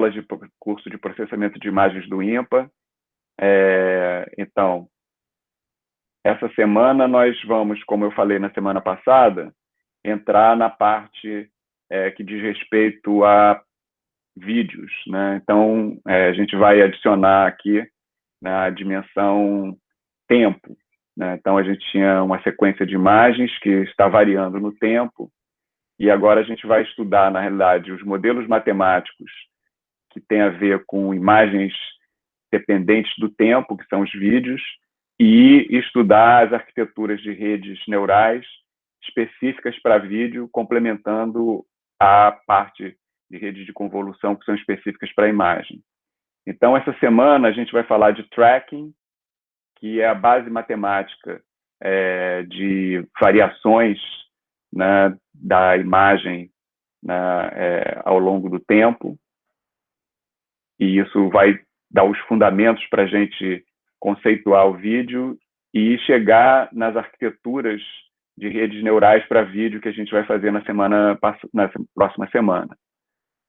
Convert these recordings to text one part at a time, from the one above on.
de curso de processamento de imagens do INPA. Então, essa semana nós vamos, como eu falei na semana passada, entrar na parte que diz respeito a vídeos, né? Então, a gente vai adicionar aqui na dimensão tempo, né? Então, a gente tinha uma sequência de imagens que está variando no tempo, e agora a gente vai estudar, na realidade, os modelos matemáticos que têm a ver com imagens dependentes do tempo, que são os vídeos, e estudar as arquiteturas de redes neurais específicas para vídeo, complementando a parte de redes de convolução que são específicas para a imagem. Então, essa semana a gente vai falar de tracking, que é a base matemática de variações, né, da imagem, né, ao longo do tempo, e isso vai dar os fundamentos para a gente conceituar o vídeo e chegar nas arquiteturas de redes neurais para vídeo que a gente vai fazer na próxima semana.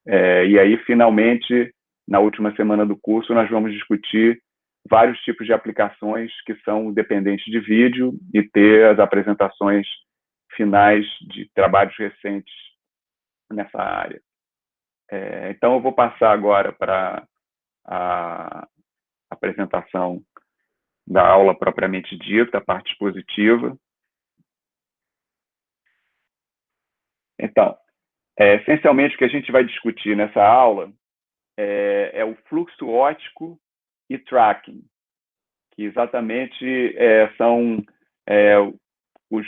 E aí, finalmente, na última semana do curso, nós vamos discutir vários tipos de aplicações que são dependentes de vídeo e ter as apresentações finais de trabalhos recentes nessa área. Então, eu vou passar agora para a apresentação da aula propriamente dita, a parte expositiva. Então, essencialmente, o que a gente vai discutir nessa aula é o fluxo óptico e tracking, que exatamente são os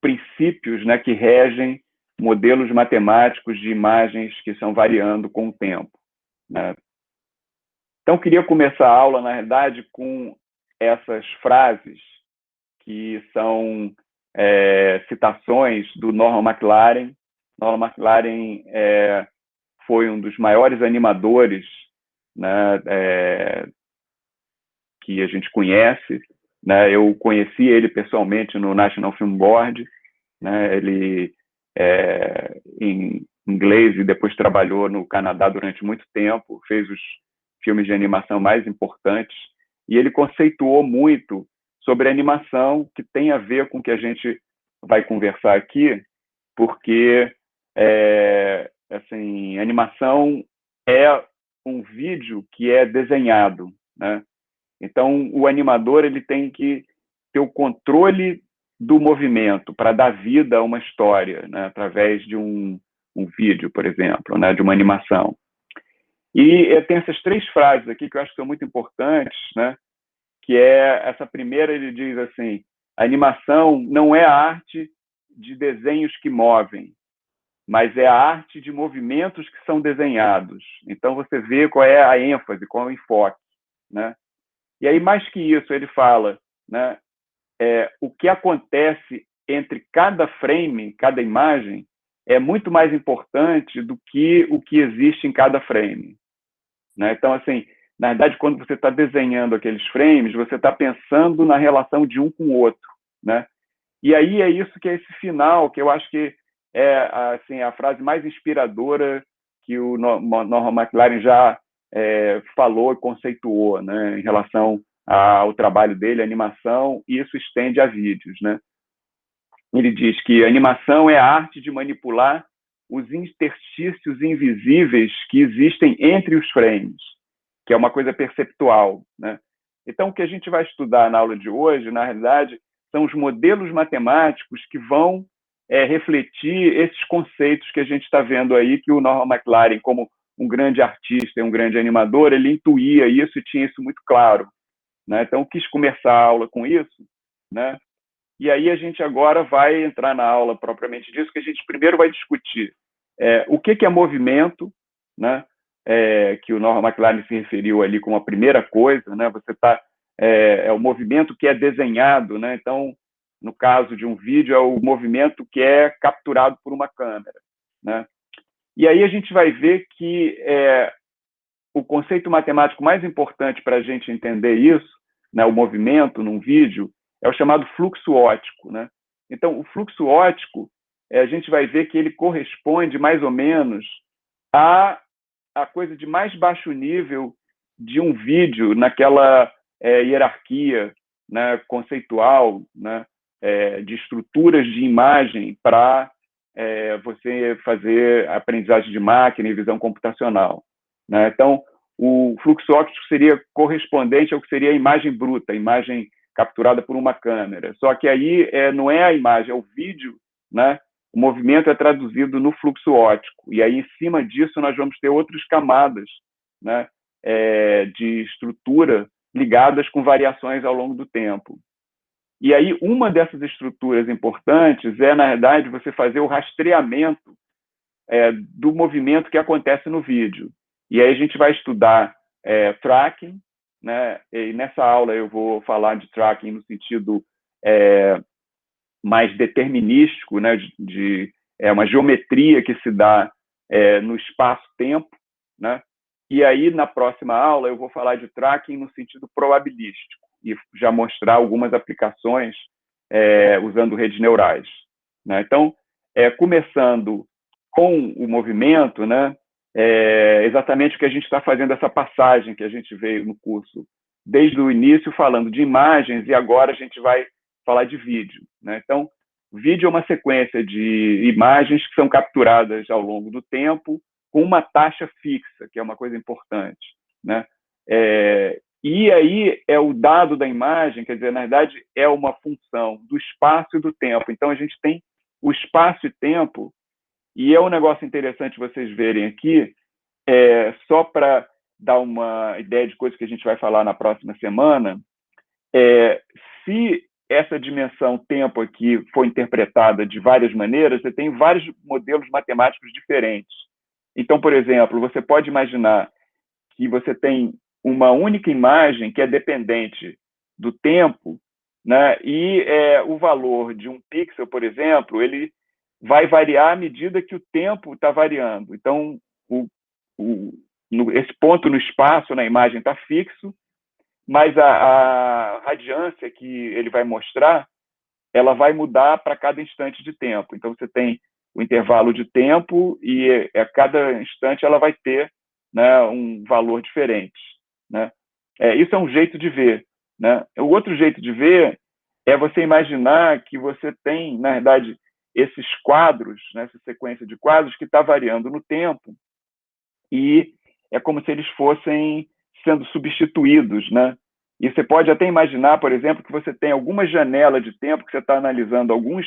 princípios, né, que regem modelos matemáticos de imagens que são variando com o tempo, né? Então, queria começar a aula, na realidade, com essas frases que são citações do Norman McLaren. Norman McLaren foi um dos maiores animadores, né, que a gente conhece, né? Eu conheci ele pessoalmente no National Film Board, né? Ele em inglês e depois trabalhou no Canadá durante muito tempo, fez os filmes de animação mais importantes, e ele conceituou muito sobre a animação, que tem a ver com o que a gente vai conversar aqui, porque assim, animação é um vídeo que é desenhado, né? Então, o animador ele tem que ter o controle do movimento para dar vida a uma história, né? Através de um vídeo, por exemplo, né? De uma animação. E tem essas 3 frases aqui que eu acho que são muito importantes, né? Que essa primeira, ele diz assim: a animação não é a arte de desenhos que movem, mas é a arte de movimentos que são desenhados. Então, você vê qual é a ênfase, qual é o enfoque, né? E aí, mais que isso, ele fala, né, o que acontece entre cada frame, cada imagem, é muito mais importante do que o que existe em cada frame, né? Então, assim, na verdade, quando você está desenhando aqueles frames, você está pensando na relação de um com o outro, né? E aí é isso que é esse final, que eu acho que é assim, a frase mais inspiradora que o Norman McLaren já falou e conceituou, né, em relação ao trabalho dele, a animação, e isso estende a vídeos, né? Ele diz que a animação é a arte de manipular os interstícios invisíveis que existem entre os frames, que é uma coisa perceptual, né? Então, o que a gente vai estudar na aula de hoje, na realidade, são os modelos matemáticos que vão refletir esses conceitos que a gente está vendo aí, que o Norman McLaren, como um grande artista e um grande animador, ele intuía isso e tinha isso muito claro, né? Então, eu quis começar a aula com isso, né? E aí a gente agora vai entrar na aula propriamente disso, que a gente primeiro vai discutir o que é movimento, né? Que o Norman McLaren se referiu ali como a primeira coisa, né? Você está o movimento que é desenhado, né? Então, no caso de um vídeo, é o movimento que é capturado por uma câmera, né? E aí a gente vai ver que o conceito matemático mais importante para a gente entender isso, né, o movimento num vídeo, é o chamado fluxo óptico, né? Então, o fluxo óptico, a gente vai ver que ele corresponde mais ou menos a a coisa de mais baixo nível de um vídeo naquela hierarquia, né, conceitual, né, de estruturas de imagem para você fazer aprendizagem de máquina e visão computacional, né? Então, o fluxo óptico seria correspondente ao que seria a imagem bruta, a imagem capturada por uma câmera. Só que aí não é a imagem, é o vídeo, né? O movimento é traduzido no fluxo óptico. E aí, em cima disso, nós vamos ter outras camadas, né, de estrutura ligadas com variações ao longo do tempo. E aí, uma dessas estruturas importantes na verdade, você fazer o rastreamento do movimento que acontece no vídeo. E aí a gente vai estudar tracking, né? E nessa aula eu vou falar de tracking no sentido mais determinístico, né? Uma geometria que se dá no espaço-tempo, né? E aí, na próxima aula, eu vou falar de tracking no sentido probabilístico e já mostrar algumas aplicações usando redes neurais, né? Então, começando com o movimento, né? Exatamente o que a gente está fazendo, essa passagem que a gente veio no curso desde o início falando de imagens e agora a gente vai falar de vídeo, né? Então, vídeo é uma sequência de imagens que são capturadas ao longo do tempo com uma taxa fixa, que é uma coisa importante, né? E aí o dado da imagem, quer dizer, na verdade, é uma função do espaço e do tempo. Então, a gente tem o espaço e tempo, e é um negócio interessante vocês verem aqui, só para dar uma ideia de coisa que a gente vai falar na próxima semana, se essa dimensão tempo aqui for interpretada de várias maneiras, você tem vários modelos matemáticos diferentes. Então, por exemplo, você pode imaginar que você tem uma única imagem que é dependente do tempo, né? E o valor de um pixel, por exemplo, ele vai variar à medida que o tempo está variando. Então, esse ponto no espaço, na imagem, está fixo, mas a radiância que ele vai mostrar, ela vai mudar para cada instante de tempo. Então, você tem o intervalo de tempo e a cada instante ela vai ter, né, um valor diferente, né? Isso é um jeito de ver, né? O outro jeito de ver é você imaginar que você tem, na verdade, esses quadros, né, essa sequência de quadros que está variando no tempo e é como se eles fossem sendo substituídos, né? E você pode até imaginar, por exemplo, que você tem alguma janela de tempo que você está analisando alguns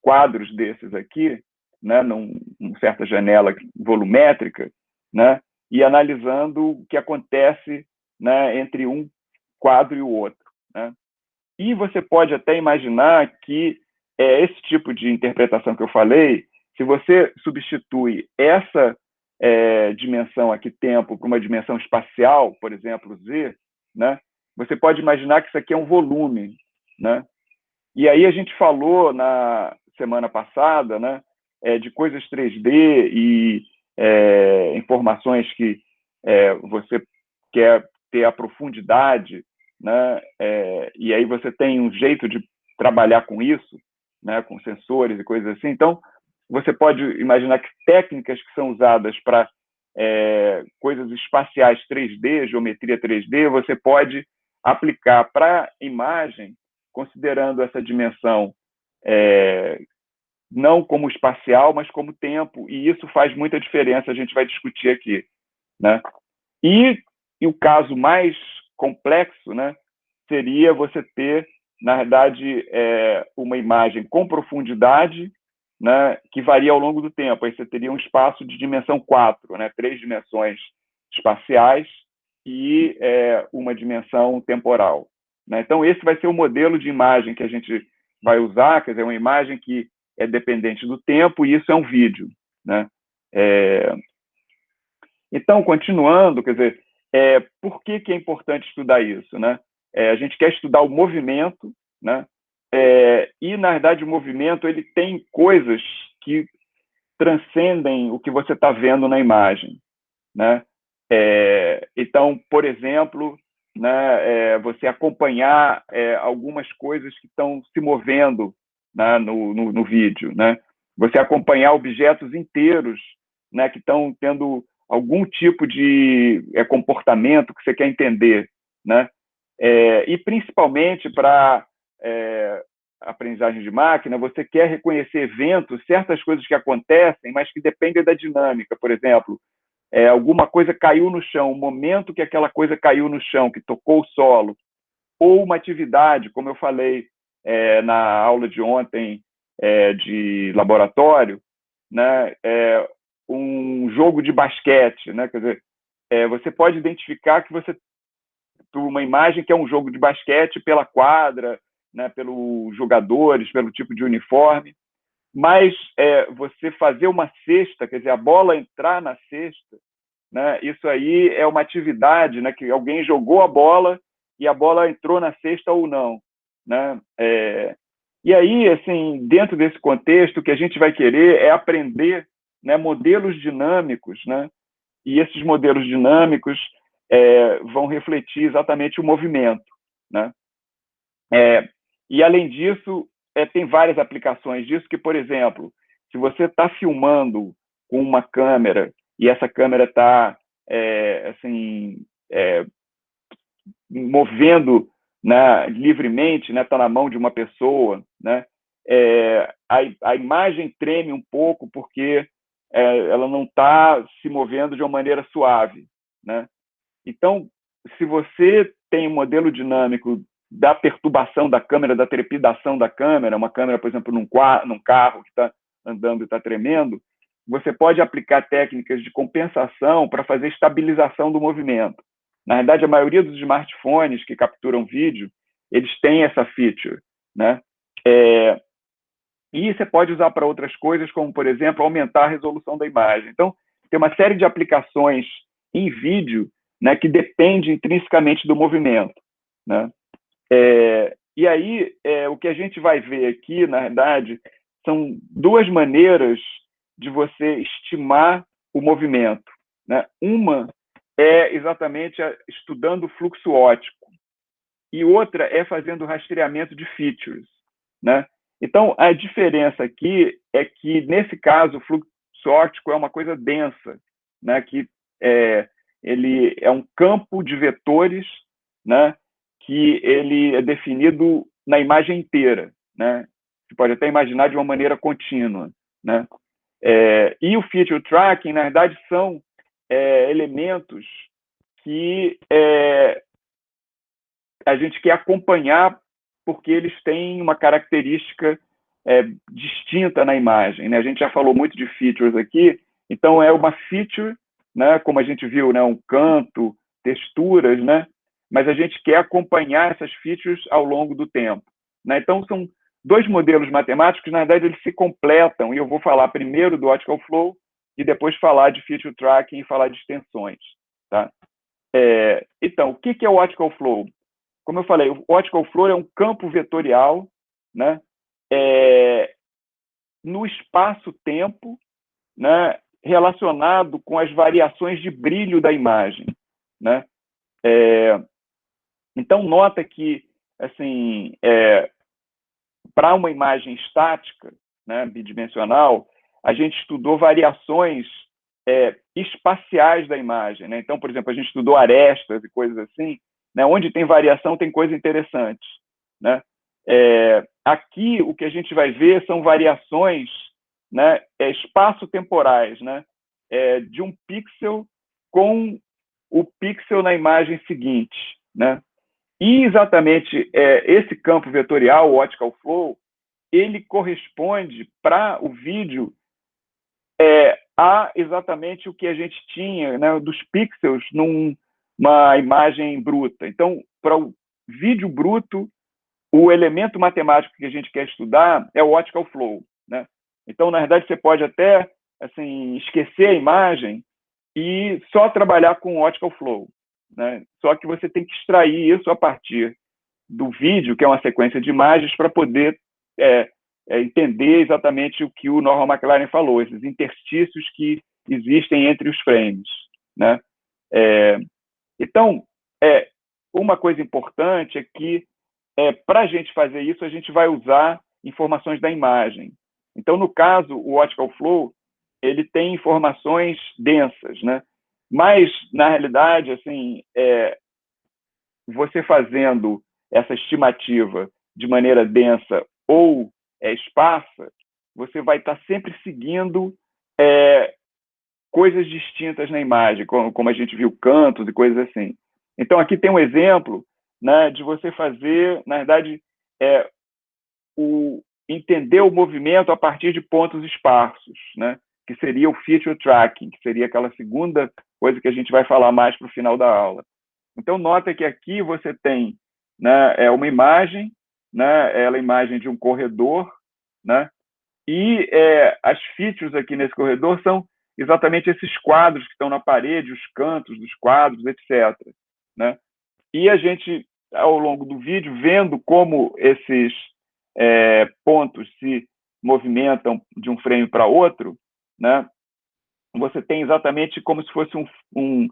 quadros desses aqui, né, numa certa janela volumétrica, né, e analisando o que acontece, né, entre um quadro e o outro, né? E você pode até imaginar que esse tipo de interpretação que eu falei, se você substitui essa dimensão aqui, tempo, para uma dimensão espacial, por exemplo, z, né, você pode imaginar que isso aqui é um volume, né? E aí a gente falou na semana passada, né, de coisas 3D e informações que você quer ter a profundidade, né, e aí você tem um jeito de trabalhar com isso, né, com sensores e coisas assim. Então, você pode imaginar que técnicas que são usadas para coisas espaciais 3D, geometria 3D, você pode aplicar para imagem, considerando essa dimensão não como espacial, mas como tempo, e isso faz muita diferença, a gente vai discutir aqui, né? E o caso mais complexo, né, seria você ter, na verdade, uma imagem com profundidade, né, que varia ao longo do tempo. Aí você teria um espaço de dimensão 4, né, 3 dimensões espaciais e uma dimensão temporal, né? Então, esse vai ser o modelo de imagem que a gente vai usar, quer dizer, uma imagem que é dependente do tempo, e isso é um vídeo, né? Então, continuando, quer dizer, por que é importante estudar isso, né? A gente quer estudar o movimento, né? E, na verdade, o movimento ele tem coisas que transcendem o que você está vendo na imagem, né? Então, por exemplo, né, você acompanhar algumas coisas que estão se movendo, né, no vídeo, né? Você acompanhar objetos inteiros, né, que estão tendo algum tipo de comportamento que você quer entender, né? E principalmente para aprendizagem de máquina, você quer reconhecer eventos, certas coisas que acontecem, mas que dependem da dinâmica. Por exemplo, alguma coisa caiu no chão, o momento que aquela coisa caiu no chão, que tocou o solo, ou uma atividade, como eu falei na aula de ontem de laboratório, né? Um jogo de basquete, né? Quer dizer, você pode identificar que você uma imagem que é um jogo de basquete pela quadra, né? Pelos jogadores, pelo tipo de uniforme, mas você fazer uma cesta, quer dizer, a bola entrar na cesta, né? Isso aí é uma atividade, né? Que alguém jogou a bola e a bola entrou na cesta ou não, né? E aí, assim, dentro desse contexto, o que a gente vai querer é aprender, né, modelos dinâmicos, né? E esses modelos dinâmicos vão refletir exatamente o movimento, né? E, além disso, tem várias aplicações disso, que, por exemplo, se você está filmando com uma câmera e essa câmera está assim, movendo, né, livremente, né, está na mão de uma pessoa, né, a imagem treme um pouco porque ela não está se movendo de uma maneira suave, né? Então, se você tem um modelo dinâmico da perturbação da câmera, da trepidação da câmera, uma câmera, por exemplo, num carro que está andando e está tremendo, você pode aplicar técnicas de compensação para fazer estabilização do movimento. Na verdade, a maioria dos smartphones que capturam vídeo, eles têm essa feature, né? E você pode usar para outras coisas, como, por exemplo, aumentar a resolução da imagem. Então, tem uma série de aplicações em vídeo, né, que depende intrinsecamente do movimento, né? E aí, o que a gente vai ver aqui, na verdade, são duas maneiras de você estimar o movimento, né? Uma é exatamente estudando o fluxo óptico e outra é fazendo rastreamento de features, né? Então, a diferença aqui é que, nesse caso, o fluxo óptico é uma coisa densa, né? Que ele é um campo de vetores, né? Que ele é definido na imagem inteira, né? Você pode até imaginar de uma maneira contínua, né? E o feature tracking, na verdade, são elementos que a gente quer acompanhar porque eles têm uma característica distinta na imagem, né? A gente já falou muito de features aqui, então é uma feature, né? Como a gente viu, né? Um canto, texturas, né? Mas a gente quer acompanhar essas features ao longo do tempo, né? Então são dois modelos matemáticos que, na verdade, eles se completam, e eu vou falar primeiro do optical flow e depois falar de feature tracking e falar de extensões, tá? Então, o que é o optical flow? Como eu falei, o optical flow é um campo vetorial, né, no espaço-tempo, né, relacionado com as variações de brilho da imagem, né? Então, nota que, assim, para uma imagem estática, né, bidimensional, a gente estudou variações espaciais da imagem, né? Então, por exemplo, a gente estudou arestas e coisas assim, né? Onde tem variação tem coisa interessante, né? Aqui o que a gente vai ver são variações, né, espaço-temporais, né? De um pixel com o pixel na imagem seguinte, né? E exatamente esse campo vetorial, o optical flow, ele corresponde para o vídeo a exatamente o que a gente tinha, né, dos pixels numa imagem bruta. Então, para o vídeo bruto, o elemento matemático que a gente quer estudar é o optical flow, né? Então, na verdade, você pode até assim esquecer a imagem e só trabalhar com o optical flow, né? Só que você tem que extrair isso a partir do vídeo, que é uma sequência de imagens, para poder entender exatamente o que o Norman McLaren falou, esses interstícios que existem entre os frames, né? Então, uma coisa importante é que, para a gente fazer isso, a gente vai usar informações da imagem. Então, no caso, o optical flow, ele tem informações densas, né? Mas, na realidade, assim, você fazendo essa estimativa de maneira densa ou esparsa, você vai estar sempre seguindo coisas distintas na imagem, como a gente viu cantos e coisas assim. Então, aqui tem um exemplo, né, de você fazer, na verdade, entender o movimento a partir de pontos esparsos, né, que seria o feature tracking, que seria aquela segunda coisa que a gente vai falar mais para o final da aula. Então, nota que aqui você tem, né, uma imagem, né, ela é a imagem de um corredor, né, e as features aqui nesse corredor são exatamente esses quadros que estão na parede, os cantos dos quadros, etc. Né? E a gente, ao longo do vídeo, vendo como esses pontos se movimentam de um frame para outro, né? Você tem exatamente como se fosse um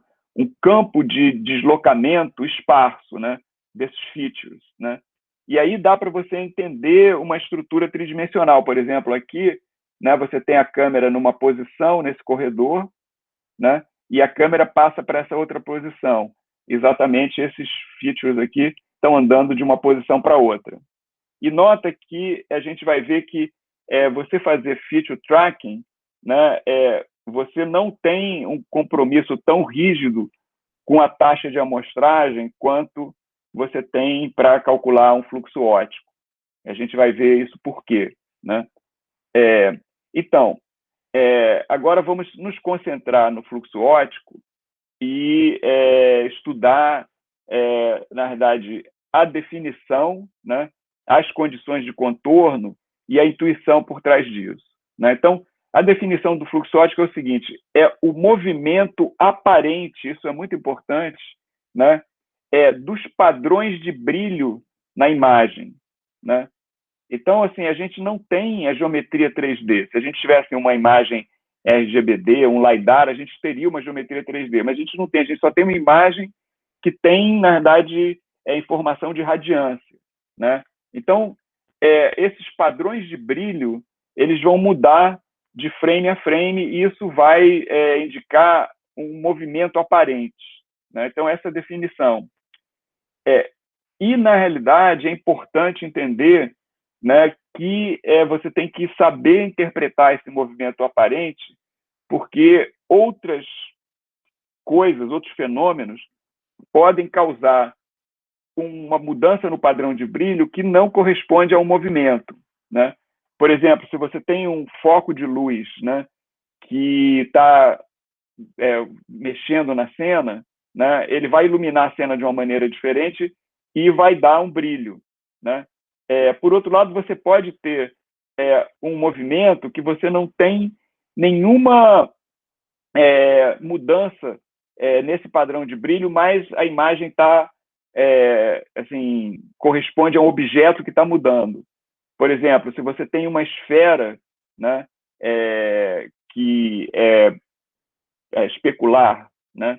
campo de deslocamento esparso, né? Desses features, né? E aí dá para você entender uma estrutura tridimensional. Por exemplo, aqui, né, você tem a câmera numa posição nesse corredor, né? E a câmera passa para essa outra posição. Exatamente esses features aqui estão andando de uma posição para outra. E nota que a gente vai ver que você fazer feature tracking, né, você não tem um compromisso tão rígido com a taxa de amostragem quanto você tem para calcular um fluxo óptico. A gente vai ver isso por quê. Né? Então, agora vamos nos concentrar no fluxo óptico e estudar, na verdade, a definição, né, as condições de contorno e a intuição por trás disso. Né? Então, a definição do fluxo óptico é o seguinte: é o movimento aparente, isso é muito importante, né, dos padrões de brilho na imagem. Né? Então, assim, a gente não tem a geometria 3D. Se a gente tivesse uma imagem RGBD, um LiDAR, a gente teria uma geometria 3D, mas a gente não tem, a gente só tem uma imagem que tem, na verdade, informação de radiância. Né? Então, esses padrões de brilho, eles vão mudar de frame a frame e isso vai indicar um movimento aparente. Né? Então, essa definição. E, na realidade, é importante entender, né, que você tem que saber interpretar esse movimento aparente, porque outras coisas, outros fenômenos, podem causar uma mudança no padrão de brilho que não corresponde ao movimento. Né? Por exemplo, se você tem um foco de luz, né, que está mexendo na cena, né, ele vai iluminar a cena de uma maneira diferente e vai dar um brilho. Né? Por outro lado, você pode ter um movimento que você não tem nenhuma mudança nesse padrão de brilho, mas a imagem está assim, corresponde a um objeto que está mudando. Por exemplo, se você tem uma esfera, né, que é especular, né,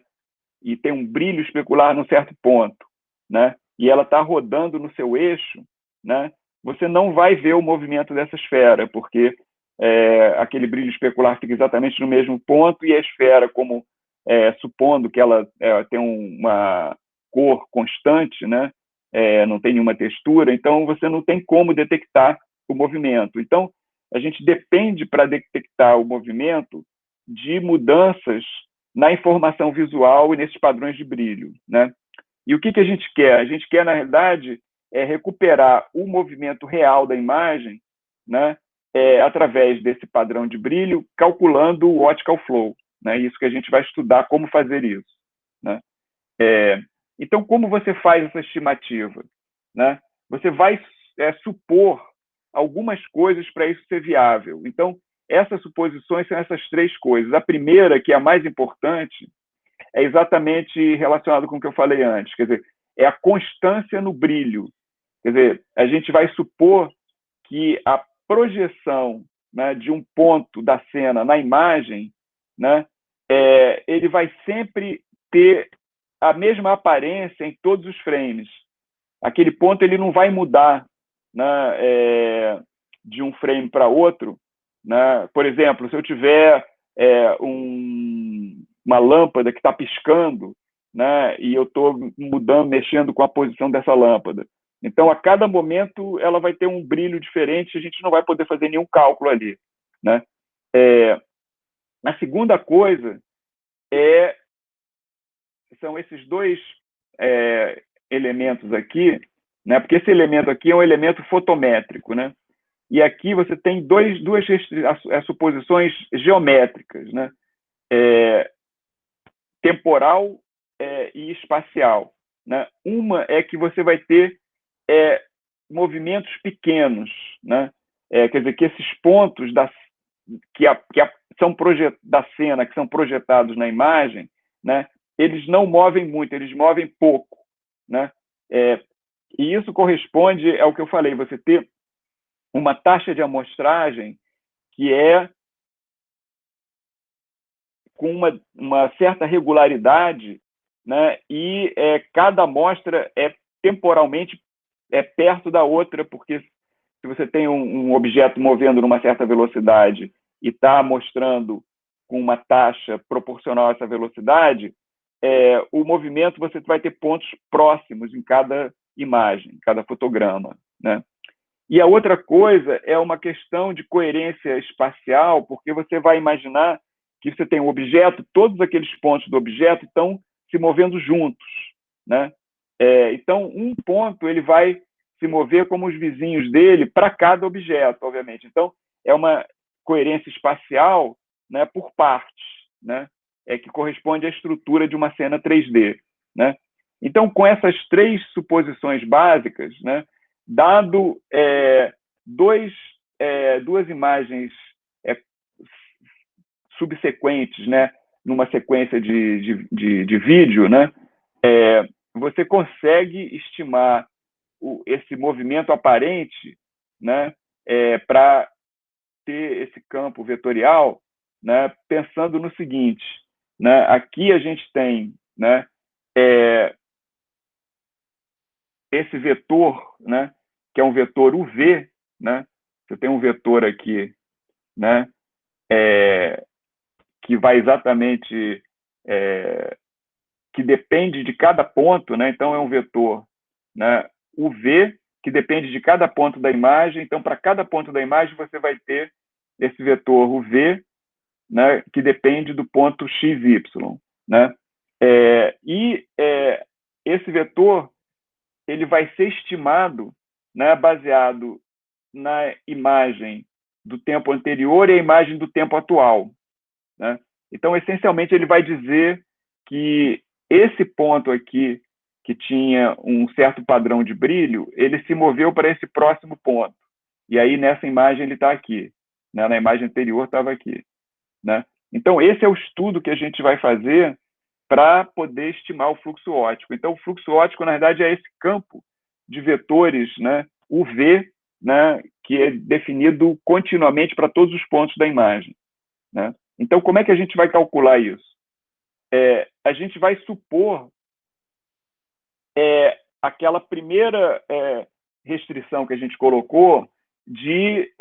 e tem um brilho especular num certo ponto, né, e ela está rodando no seu eixo, né, você não vai ver o movimento dessa esfera, porque aquele brilho especular fica exatamente no mesmo ponto e a esfera, como supondo que ela tem uma cor constante, né, não tem nenhuma textura, então você não tem como detectar o movimento. Então, a gente depende para detectar o movimento de mudanças na informação visual e nesses padrões de brilho. Né? E o que a gente quer? A gente quer, na realidade, recuperar o movimento real da imagem, né, através desse padrão de brilho, calculando o optical flow. Né? Isso que a gente vai estudar como fazer isso. Né? Então, como você faz essa estimativa? Né? Você vai supor algumas coisas para isso ser viável. Então, essas suposições são essas três coisas. A primeira, que é a mais importante, é exatamente relacionado com o que eu falei antes. Quer dizer, é a constância no brilho. Quer dizer, a gente vai supor que a projeção, né, de um ponto da cena na imagem, né, ele vai sempre ter a mesma aparência em todos os frames. Aquele ponto ele não vai mudar, né, de um frame para outro. Né? Por exemplo, se eu tiver uma lâmpada que está piscando, né? E eu estou mudando, mexendo com a posição dessa lâmpada. Então, a cada momento, ela vai ter um brilho diferente, a gente não vai poder fazer nenhum cálculo ali, né? A segunda coisa são esses dois elementos aqui, né? Porque esse elemento aqui é um elemento fotométrico, né? E aqui você tem duas suposições geométricas, né? Temporal e espacial, né? Uma é que você vai ter movimentos pequenos, né? Quer dizer, que esses pontos são da cena, que são projetados na imagem, né? Eles não movem muito, eles movem pouco, né? E isso corresponde ao que eu falei, você ter uma taxa de amostragem que é com uma certa regularidade, né? E cada amostra é temporalmente perto da outra, porque se você tem um objeto movendo numa certa velocidade e está mostrando com uma taxa proporcional a essa velocidade, o movimento você vai ter pontos próximos em cada imagem, em cada fotograma, né? E a outra coisa é uma questão de coerência espacial, porque você vai imaginar que você tem um objeto, todos aqueles pontos do objeto estão se movendo juntos, né? Então, um ponto ele vai se mover como os vizinhos dele para cada objeto, obviamente. Então, é uma coerência espacial, né, por partes, né? Que corresponde à estrutura de uma cena 3D, né? Então, com essas três suposições básicas, né, dado duas imagens subsequentes, né, numa sequência de vídeo, né, você consegue estimar esse movimento aparente, né, para ter esse campo vetorial, né, pensando no seguinte, né, aqui a gente tem, né, esse vetor, né, que é um vetor UV, né, você tem um vetor aqui, né, que vai exatamente, que depende de cada ponto, né, então é um vetor, né, UV, que depende de cada ponto da imagem, então para cada ponto da imagem você vai ter esse vetor UV, né, que depende do ponto XY, né, esse vetor ele vai ser estimado, né, baseado na imagem do tempo anterior e a imagem do tempo atual, né? Então, essencialmente, ele vai dizer que esse ponto aqui, que tinha um certo padrão de brilho, ele se moveu para esse próximo ponto. E aí, nessa imagem, ele está aqui, né? Na imagem anterior, estava aqui, né? Então, esse é o estudo que a gente vai fazer para poder estimar o fluxo óptico. Então, o fluxo óptico, na verdade, é esse campo de vetores, né, UV, né, que é definido continuamente para todos os pontos da imagem, né? Então, como é que a gente vai calcular isso? A gente vai supor aquela primeira restrição que a gente colocou de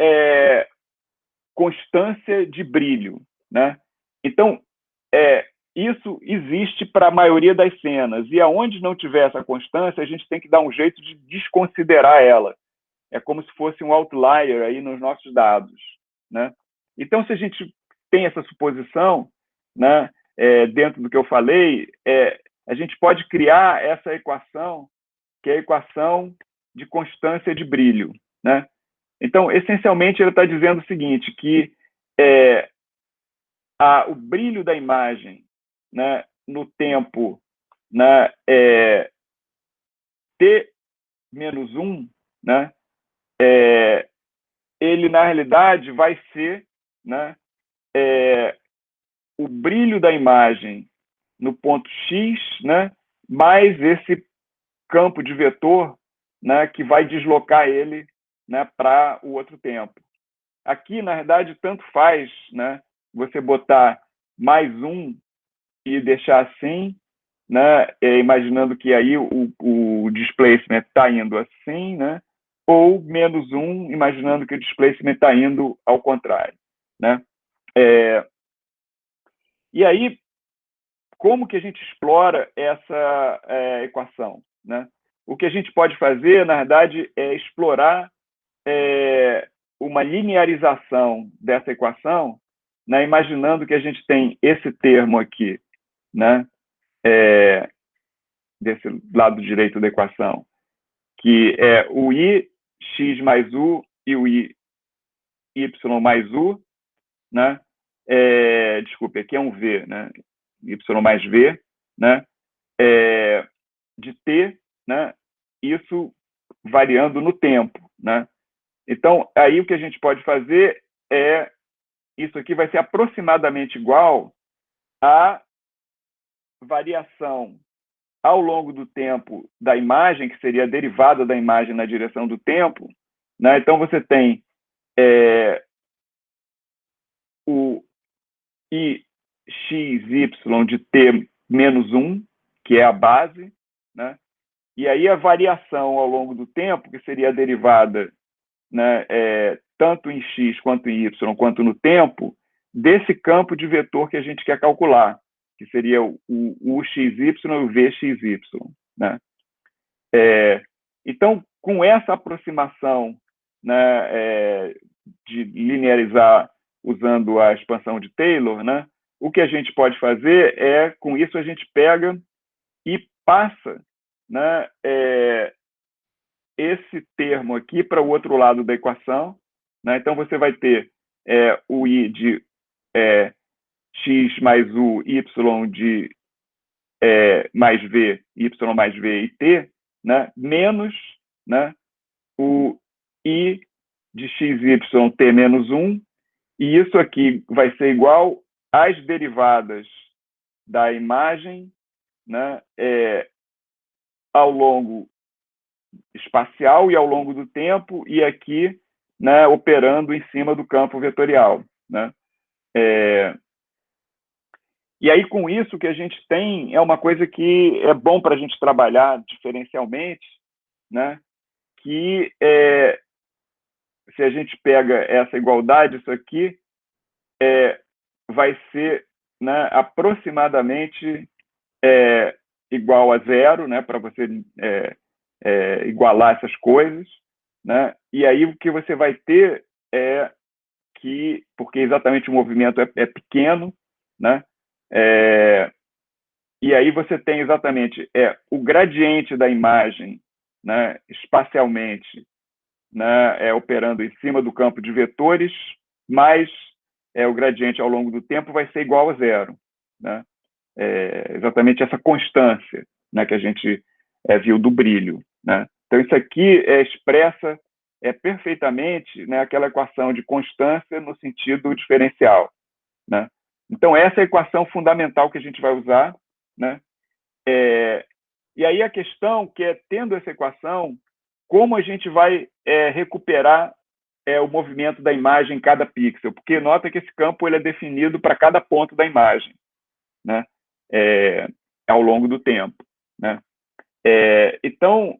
constância de brilho, né? Então, isso existe para a maioria das cenas, e aonde não tiver essa constância, a gente tem que dar um jeito de desconsiderar ela. É como se fosse um outlier aí nos nossos dados, né? Então, se a gente tem essa suposição, né, dentro do que eu falei, a gente pode criar essa equação, que é a equação de constância de brilho, né? Então, essencialmente, ele está dizendo o seguinte, que o brilho da imagem, né, no tempo, né, t-1, né, ele, na realidade, vai ser, né, o brilho da imagem no ponto X, né, mais esse campo de vetor, né, que vai deslocar ele, né, para o outro tempo. Aqui, na verdade, tanto faz, né, você botar mais um e deixar assim, né, imaginando que aí o displacement está indo assim, né, ou menos um, imaginando que o displacement está indo ao contrário, né? E aí, como que a gente explora essa equação, né? O que a gente pode fazer, na verdade, é explorar uma linearização dessa equação, né, imaginando que a gente tem esse termo aqui, né, desse lado direito da equação, que é o i x mais u e o i y mais u, né? Desculpe, aqui é um v, né? Y mais v, né? De t, né? Isso variando no tempo, né? Então, aí o que a gente pode fazer é, isso aqui vai ser aproximadamente igual à variação ao longo do tempo da imagem, que seria a derivada da imagem na direção do tempo, né? Então, você tem o ixy de t menos 1, que é a base, né? E aí a variação ao longo do tempo, que seria a derivada, né, tanto em x quanto em y, quanto no tempo, desse campo de vetor que a gente quer calcular, que seria o uxy e o vxy, né? Então, com essa aproximação, né, de linearizar usando a expansão de Taylor, né, o que a gente pode fazer é, com isso, a gente pega e passa, né, esse termo aqui para o outro lado da equação, né? Então, você vai ter o i de x mais u, y de mais v, y mais v e t, né? Menos, né, o i de xy t menos 1, e isso aqui vai ser igual às derivadas da imagem, né, ao longo espacial e ao longo do tempo, e aqui, né, operando em cima do campo vetorial, né? E aí, com isso, que a gente tem é uma coisa que é bom para a gente trabalhar diferencialmente, né? Que se a gente pega essa igualdade, isso aqui vai ser, né, aproximadamente igual a zero, né, para você igualar essas coisas, né? E aí o que você vai ter é que, porque exatamente o movimento é pequeno, né? E aí você tem exatamente o gradiente da imagem, né, espacialmente, né, operando em cima do campo de vetores, mais o gradiente ao longo do tempo vai ser igual a zero, né? Exatamente essa constância, né, que a gente viu do brilho, né? Então, isso aqui expressa perfeitamente, né, aquela equação de constância no sentido diferencial, né? Então, essa é a equação fundamental que a gente vai usar, né? E aí a questão que é, tendo essa equação, como a gente vai recuperar o movimento da imagem em cada pixel? Porque nota que esse campo ele é definido para cada ponto da imagem, né? Ao longo do tempo, né? Então,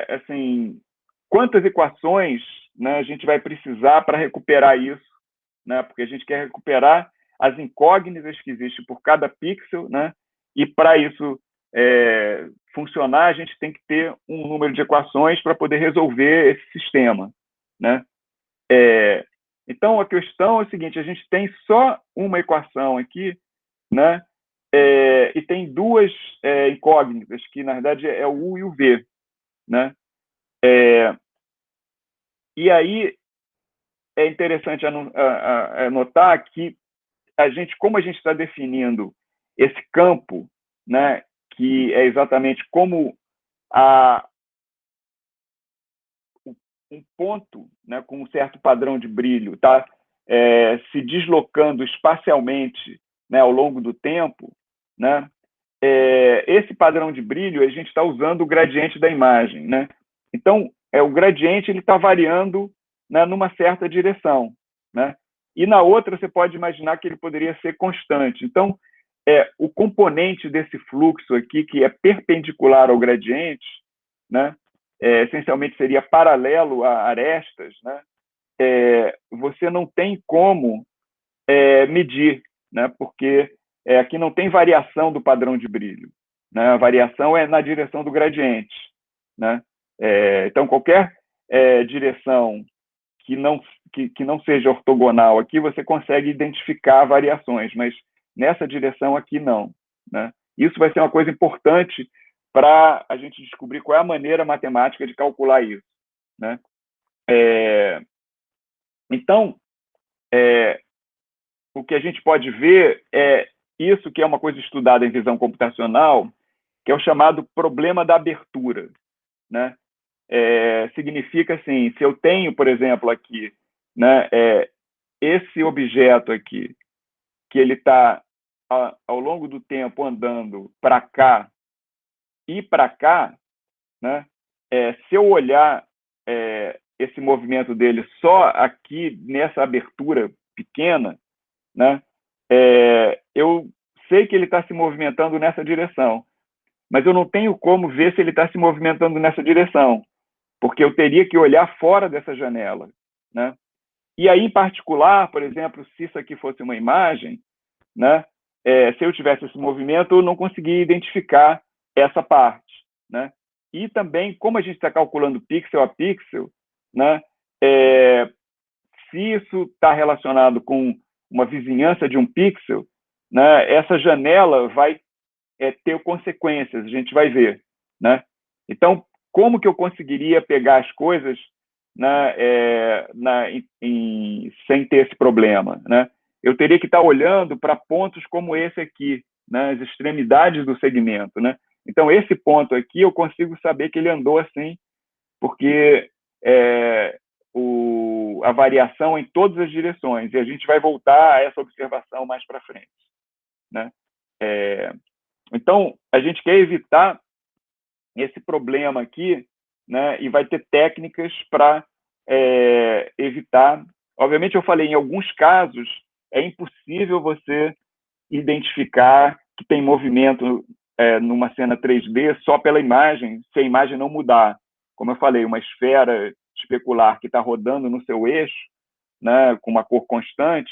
assim, quantas equações, né, a gente vai precisar para recuperar isso, né? Porque a gente quer recuperar as incógnitas que existem por cada pixel, né? E para isso funcionar, a gente tem que ter um número de equações para poder resolver esse sistema, né? Então, a questão é o seguinte: a gente tem só uma equação aqui, né? E tem duas incógnitas, que na verdade é o U e o V, né? E aí é interessante anotar que como a gente está definindo esse campo, né, que é exatamente como um ponto, né, com um certo padrão de brilho está se deslocando espacialmente, né, ao longo do tempo, né, esse padrão de brilho a gente está usando o gradiente da imagem, né? Então o gradiente ele está variando, né, numa certa direção, né? E na outra você pode imaginar que ele poderia ser constante. Então o componente desse fluxo aqui que é perpendicular ao gradiente, né? Essencialmente seria paralelo a arestas, né? Você não tem como medir, né? Porque aqui não tem variação do padrão de brilho, né? A variação é na direção do gradiente, né? Então, qualquer direção que não seja ortogonal aqui, você consegue identificar variações, mas nessa direção aqui não, né? Isso vai ser uma coisa importante para a gente descobrir qual é a maneira matemática de calcular isso, né? Então, o que a gente pode ver é isso, que é uma coisa estudada em visão computacional, que é o chamado problema da abertura, né? Significa assim, se eu tenho, por exemplo, aqui, né, esse objeto aqui, que ele está ao longo do tempo andando para cá e para cá, né, se eu olhar esse movimento dele só aqui nessa abertura pequena, né, eu sei que ele está se movimentando nessa direção, mas eu não tenho como ver se ele está se movimentando nessa direção, porque eu teria que olhar fora dessa janela, né? E aí, em particular, por exemplo, se isso aqui fosse uma imagem, né, se eu tivesse esse movimento, eu não conseguia identificar essa parte, né? E também, como a gente está calculando pixel a pixel, né, se isso está relacionado com uma vizinhança de um pixel, né, essa janela vai ter consequências, a gente vai ver, né? Então, como que eu conseguiria pegar as coisas, né, sem ter esse problema, né? Eu teria que estar olhando para pontos como esse aqui, né, as extremidades do segmento, né? Então, esse ponto aqui eu consigo saber que ele andou assim, porque a variação em todas as direções, e a gente vai voltar a essa observação mais para frente, né? Então, a gente quer evitar esse problema aqui, né? E vai ter técnicas para evitar. Obviamente, eu falei, em alguns casos, é impossível você identificar que tem movimento numa cena 3D só pela imagem, se a imagem não mudar. Como eu falei, uma esfera especular que está rodando no seu eixo, né, com uma cor constante,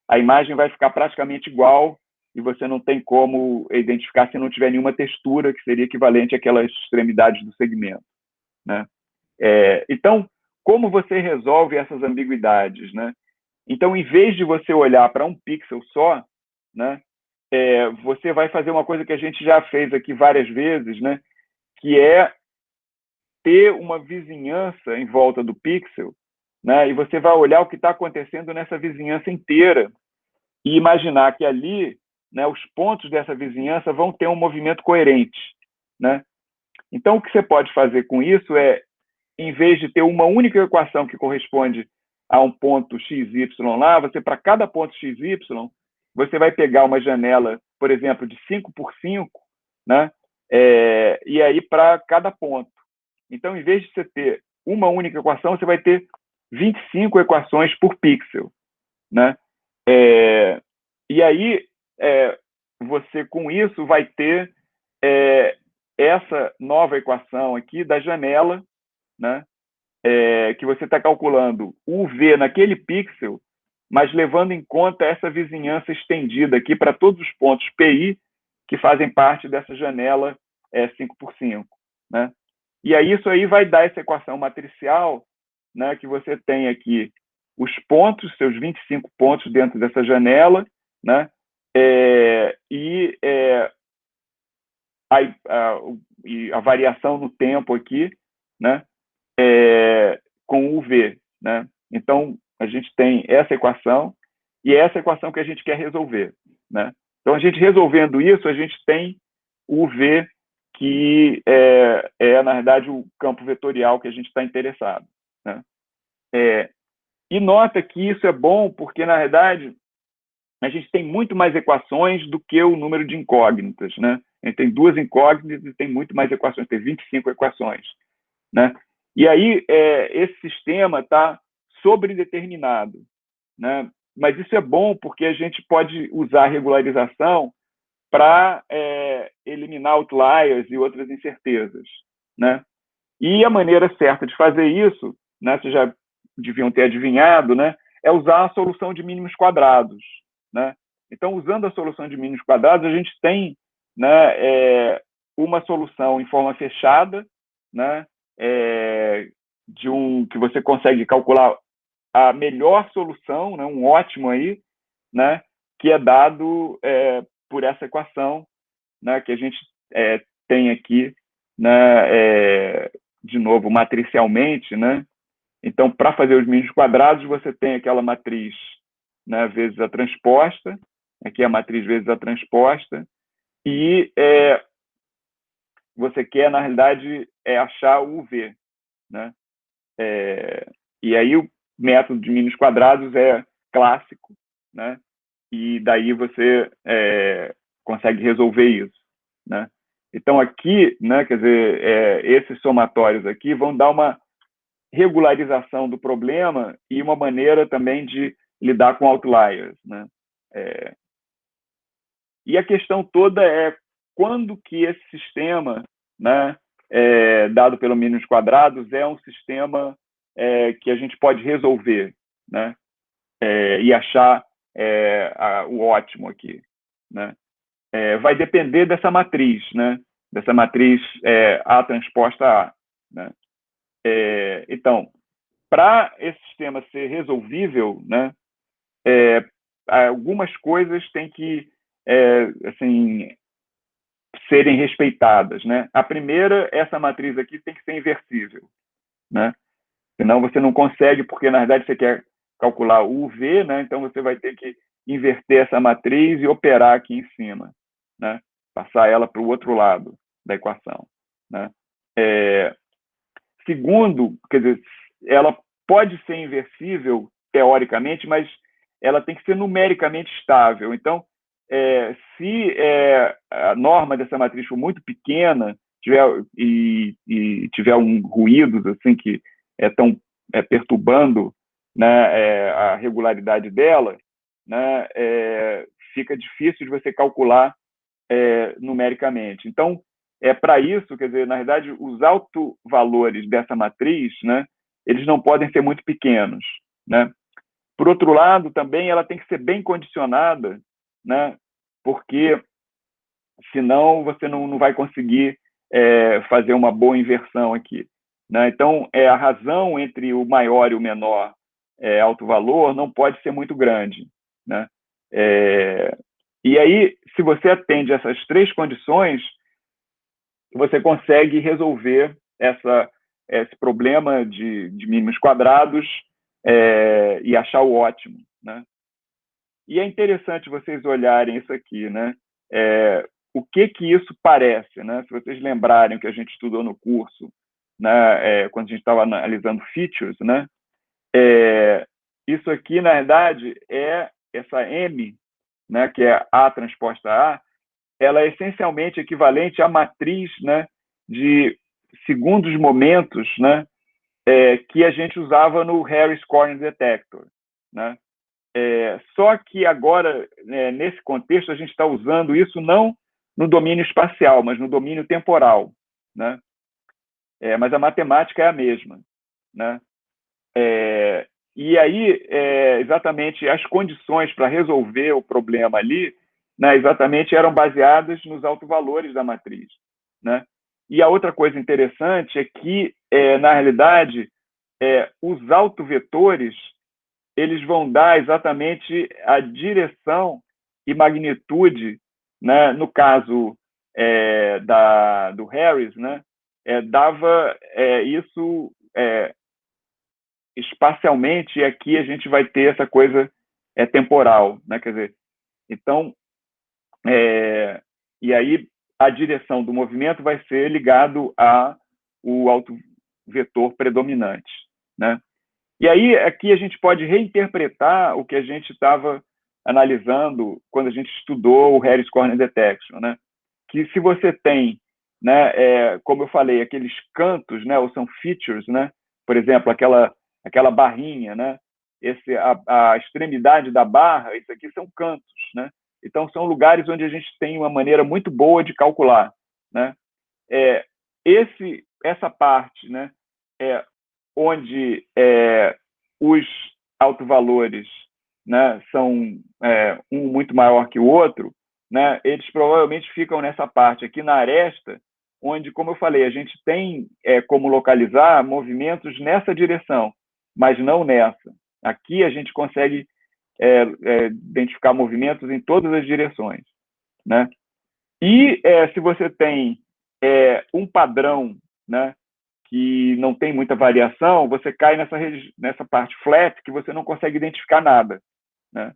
a imagem vai ficar praticamente igual e você não tem como identificar se não tiver nenhuma textura que seria equivalente àquelas extremidades do segmento, né? Então, como você resolve essas ambiguidades, né? Então, em vez de você olhar para um pixel só, né, você vai fazer uma coisa que a gente já fez aqui várias vezes, né, que é ter uma vizinhança em volta do pixel, né, e você vai olhar o que está acontecendo nessa vizinhança inteira e imaginar que ali, né, os pontos dessa vizinhança vão ter um movimento coerente, né? Então, o que você pode fazer com isso é, em vez de ter uma única equação que corresponde a um ponto XY lá, você, para cada ponto XY, você vai pegar uma janela, por exemplo, de 5 por 5, né? E aí para cada ponto. Então, em vez de você ter uma única equação, você vai ter 25 equações por pixel, né? E aí, você com isso vai ter essa nova equação aqui da janela, né? Que você está calculando o V naquele pixel, mas levando em conta essa vizinhança estendida aqui para todos os pontos PI que fazem parte dessa janela 5 por 5, né? E aí isso aí vai dar essa equação matricial, né, que você tem aqui os pontos, seus 25 pontos dentro dessa janela, né? E a variação no tempo aqui, né? Com o V, né? Então, a gente tem essa equação e é essa equação que a gente quer resolver, né? Então, a gente resolvendo isso, a gente tem o V, que na verdade, o campo vetorial que a gente está interessado, né? E nota que isso é bom porque, na verdade, a gente tem muito mais equações do que o número de incógnitas, né? A gente tem 2 incógnitas e tem muito mais equações, tem 25 equações, né? E aí, esse sistema está sobredeterminado, né? Mas isso é bom porque a gente pode usar a regularização para eliminar outliers e outras incertezas, né? E a maneira certa de fazer isso, né, vocês já deviam ter adivinhado, né, é usar a solução de mínimos quadrados, né? Então, usando a solução de mínimos quadrados, a gente tem, né, uma solução em forma fechada, né, que você consegue calcular a melhor solução, né, um ótimo aí, né, que é dado por essa equação, né, que a gente tem aqui, né, de novo, matricialmente, né? Então, para fazer os mínimos quadrados, você tem aquela matriz, né, vezes a transposta, aqui a matriz vezes a transposta, e você quer, na realidade, achar o V, né? E aí o método de mínimos quadrados é clássico, né? E daí você consegue resolver isso, né? Então aqui, né, quer dizer, esses somatórios aqui vão dar uma regularização do problema e uma maneira também de lidar com outliers, né? E a questão toda é quando que esse sistema, né, dado pelo mínimos quadrados, é um sistema que a gente pode resolver, né? E achar o ótimo aqui, né? Vai depender dessa matriz, né? Dessa matriz A transposta A, né? Então, para esse sistema ser resolvível, né, algumas coisas têm que assim, serem respeitadas, né? A primeira, essa matriz aqui tem que ser inversível, né? Senão você não consegue, porque na verdade você quer calcular o V, né? Então você vai ter que inverter essa matriz e operar aqui em cima, né? Passar ela para o outro lado da equação, né? Segundo, quer dizer, ela pode ser inversível teoricamente, mas ela tem que ser numericamente estável. Então, se a norma dessa matriz for muito pequena e tiver ruídos assim que estão perturbando, né, a regularidade dela, né, fica difícil de você calcular numericamente. Então, para isso, quer dizer, na verdade, os autovalores dessa matriz, né, eles não podem ser muito pequenos, né? Por outro lado, também ela tem que ser bem condicionada, né? Porque senão você não vai conseguir fazer uma boa inversão aqui, né? Então, a razão entre o maior e o menor alto valor não pode ser muito grande, né? E aí, se você atende essas três condições, você consegue resolver esse problema de mínimos quadrados e achar o ótimo, né? E é interessante vocês olharem isso aqui, né? O que isso parece, né? Se vocês lembrarem o que a gente estudou no curso, né? Quando a gente estava analisando features, né? Isso aqui, na verdade, é essa M, né? Que é A transposta A, ela é essencialmente equivalente à matriz, né? De segundos momentos, né? Que a gente usava no Harris Corner Detector, né? Só que agora, nesse contexto, a gente está usando isso não no domínio espacial, mas no domínio temporal, né? Mas a matemática é a mesma, né? E aí, exatamente, as condições para resolver o problema ali, né, exatamente eram baseadas nos autovalores da matriz, né? E a outra coisa interessante é que, na realidade, os autovetores eles vão dar exatamente a direção e magnitude, né? No caso do Harris, né? Dava isso espacialmente, e aqui a gente vai ter essa coisa temporal, né? Quer dizer, então, e aí a direção do movimento vai ser ligado a o autovetor predominante, né? E aí aqui a gente pode reinterpretar o que a gente estava analisando quando a gente estudou o Harris Corner Detection, né? Que se você tem, né, como eu falei, aqueles cantos, né, ou são features, né? Por exemplo, aquela barrinha, né? A extremidade da barra, isso aqui são cantos, né? Então são lugares onde a gente tem uma maneira muito boa de calcular, né? Essa parte, né? Onde os autovalores né, são um muito maior que o outro, né, eles provavelmente ficam nessa parte aqui na aresta, onde, como eu falei, a gente tem como localizar movimentos nessa direção, mas não nessa. Aqui a gente consegue identificar movimentos em todas as direções, né? E se você tem um padrão, né, que não tem muita variação, você cai nessa parte flat que você não consegue identificar nada, né?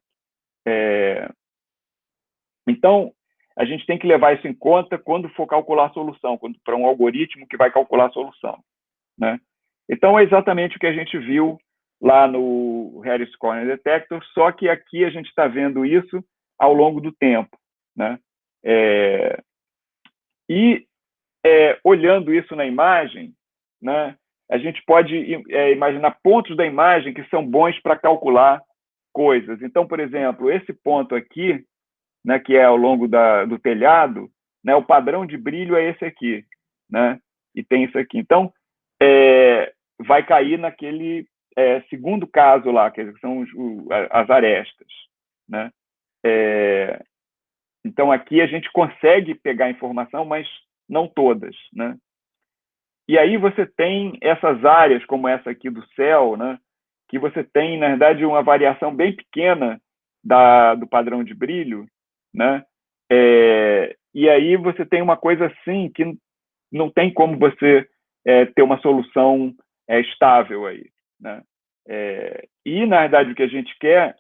Então, a gente tem que levar isso em conta quando for calcular a solução, para um algoritmo que vai calcular a solução, né? Então, é exatamente o que a gente viu lá no Harris Corner Detector, só que aqui a gente está vendo isso ao longo do tempo, né? Olhando isso na imagem, né, a gente pode imaginar pontos da imagem que são bons para calcular coisas. Então, por exemplo, esse ponto aqui, né, que é ao longo do telhado, né, o padrão de brilho é esse aqui, né, e tem isso aqui. Então, vai cair naquele segundo caso lá, que são as arestas, né? Então, aqui a gente consegue pegar informação, mas não todas, né? E aí você tem essas áreas, como essa aqui do céu, né? Que você tem, na verdade, uma variação bem pequena do padrão de brilho, né? E aí você tem uma coisa assim que não tem como você ter uma solução estável aí, né? E, na verdade, o que a gente quer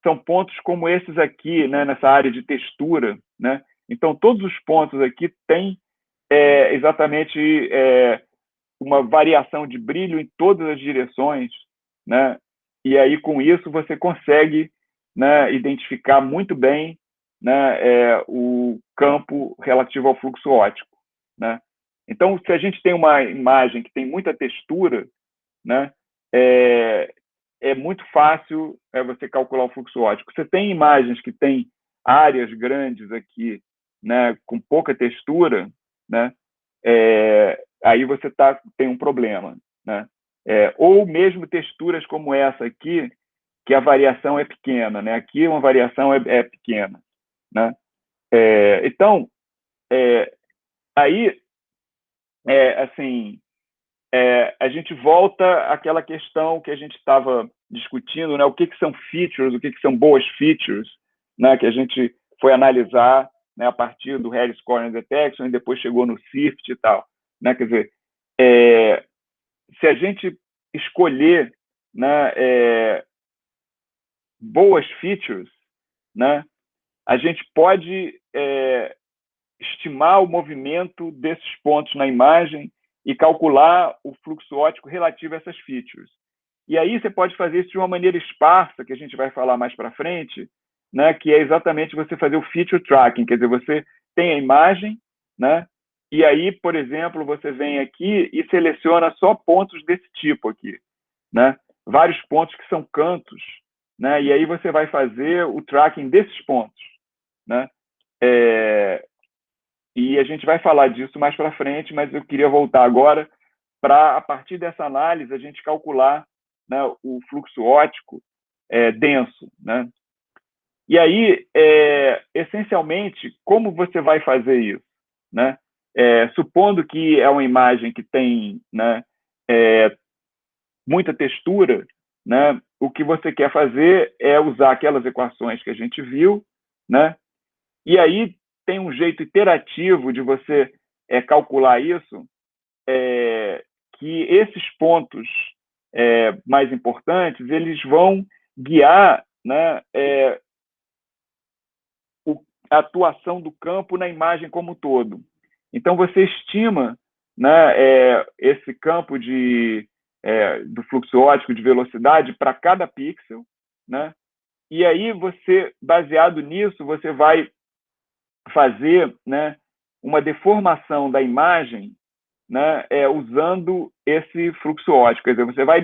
são pontos como esses aqui, né, nessa área de textura, né? Então, todos os pontos aqui têm exatamente uma variação de brilho em todas as direções, né? E aí, com isso, você consegue, né, identificar muito bem, né, o campo relativo ao fluxo óptico, né? Então, se a gente tem uma imagem que tem muita textura, né, é muito fácil você calcular o fluxo óptico. Você tem imagens que têm áreas grandes aqui, né, com pouca textura, né, aí você tem um problema, né? Ou mesmo texturas como essa aqui, que a variação é pequena, né? Aqui uma variação é pequena, né? Então, aí, assim, a gente volta àquela questão que a gente estava discutindo, né? O que são features, o que são boas features, né? Que a gente foi analisar, né, a partir do Harris Corner Detection e depois chegou no SIFT e tal, né? Quer dizer, se a gente escolher, né, boas features, né, a gente pode estimar o movimento desses pontos na imagem e calcular o fluxo óptico relativo a essas features. E aí você pode fazer isso de uma maneira esparsa, que a gente vai falar mais para frente, né, que é exatamente você fazer o feature tracking, quer dizer, você tem a imagem, né, e aí, por exemplo, você vem aqui e seleciona só pontos desse tipo aqui, né, vários pontos que são cantos, né, e aí você vai fazer o tracking desses pontos, né, e a gente vai falar disso mais para frente, mas eu queria voltar agora para, a partir dessa análise, a gente calcular, né, o fluxo óptico denso, né? E aí, essencialmente, como você vai fazer isso, né? Supondo que é uma imagem que tem, né, muita textura, né? O que você quer fazer é usar aquelas equações que a gente viu, né? E aí tem um jeito iterativo de você calcular isso, que esses pontos mais importantes, eles vão guiar, né, a atuação do campo na imagem como um todo. Então, você estima, né, esse campo do fluxo óptico de velocidade para cada pixel, né? E aí você, baseado nisso, você vai fazer, né, uma deformação da imagem, né, usando esse fluxo óptico. Quer dizer, você vai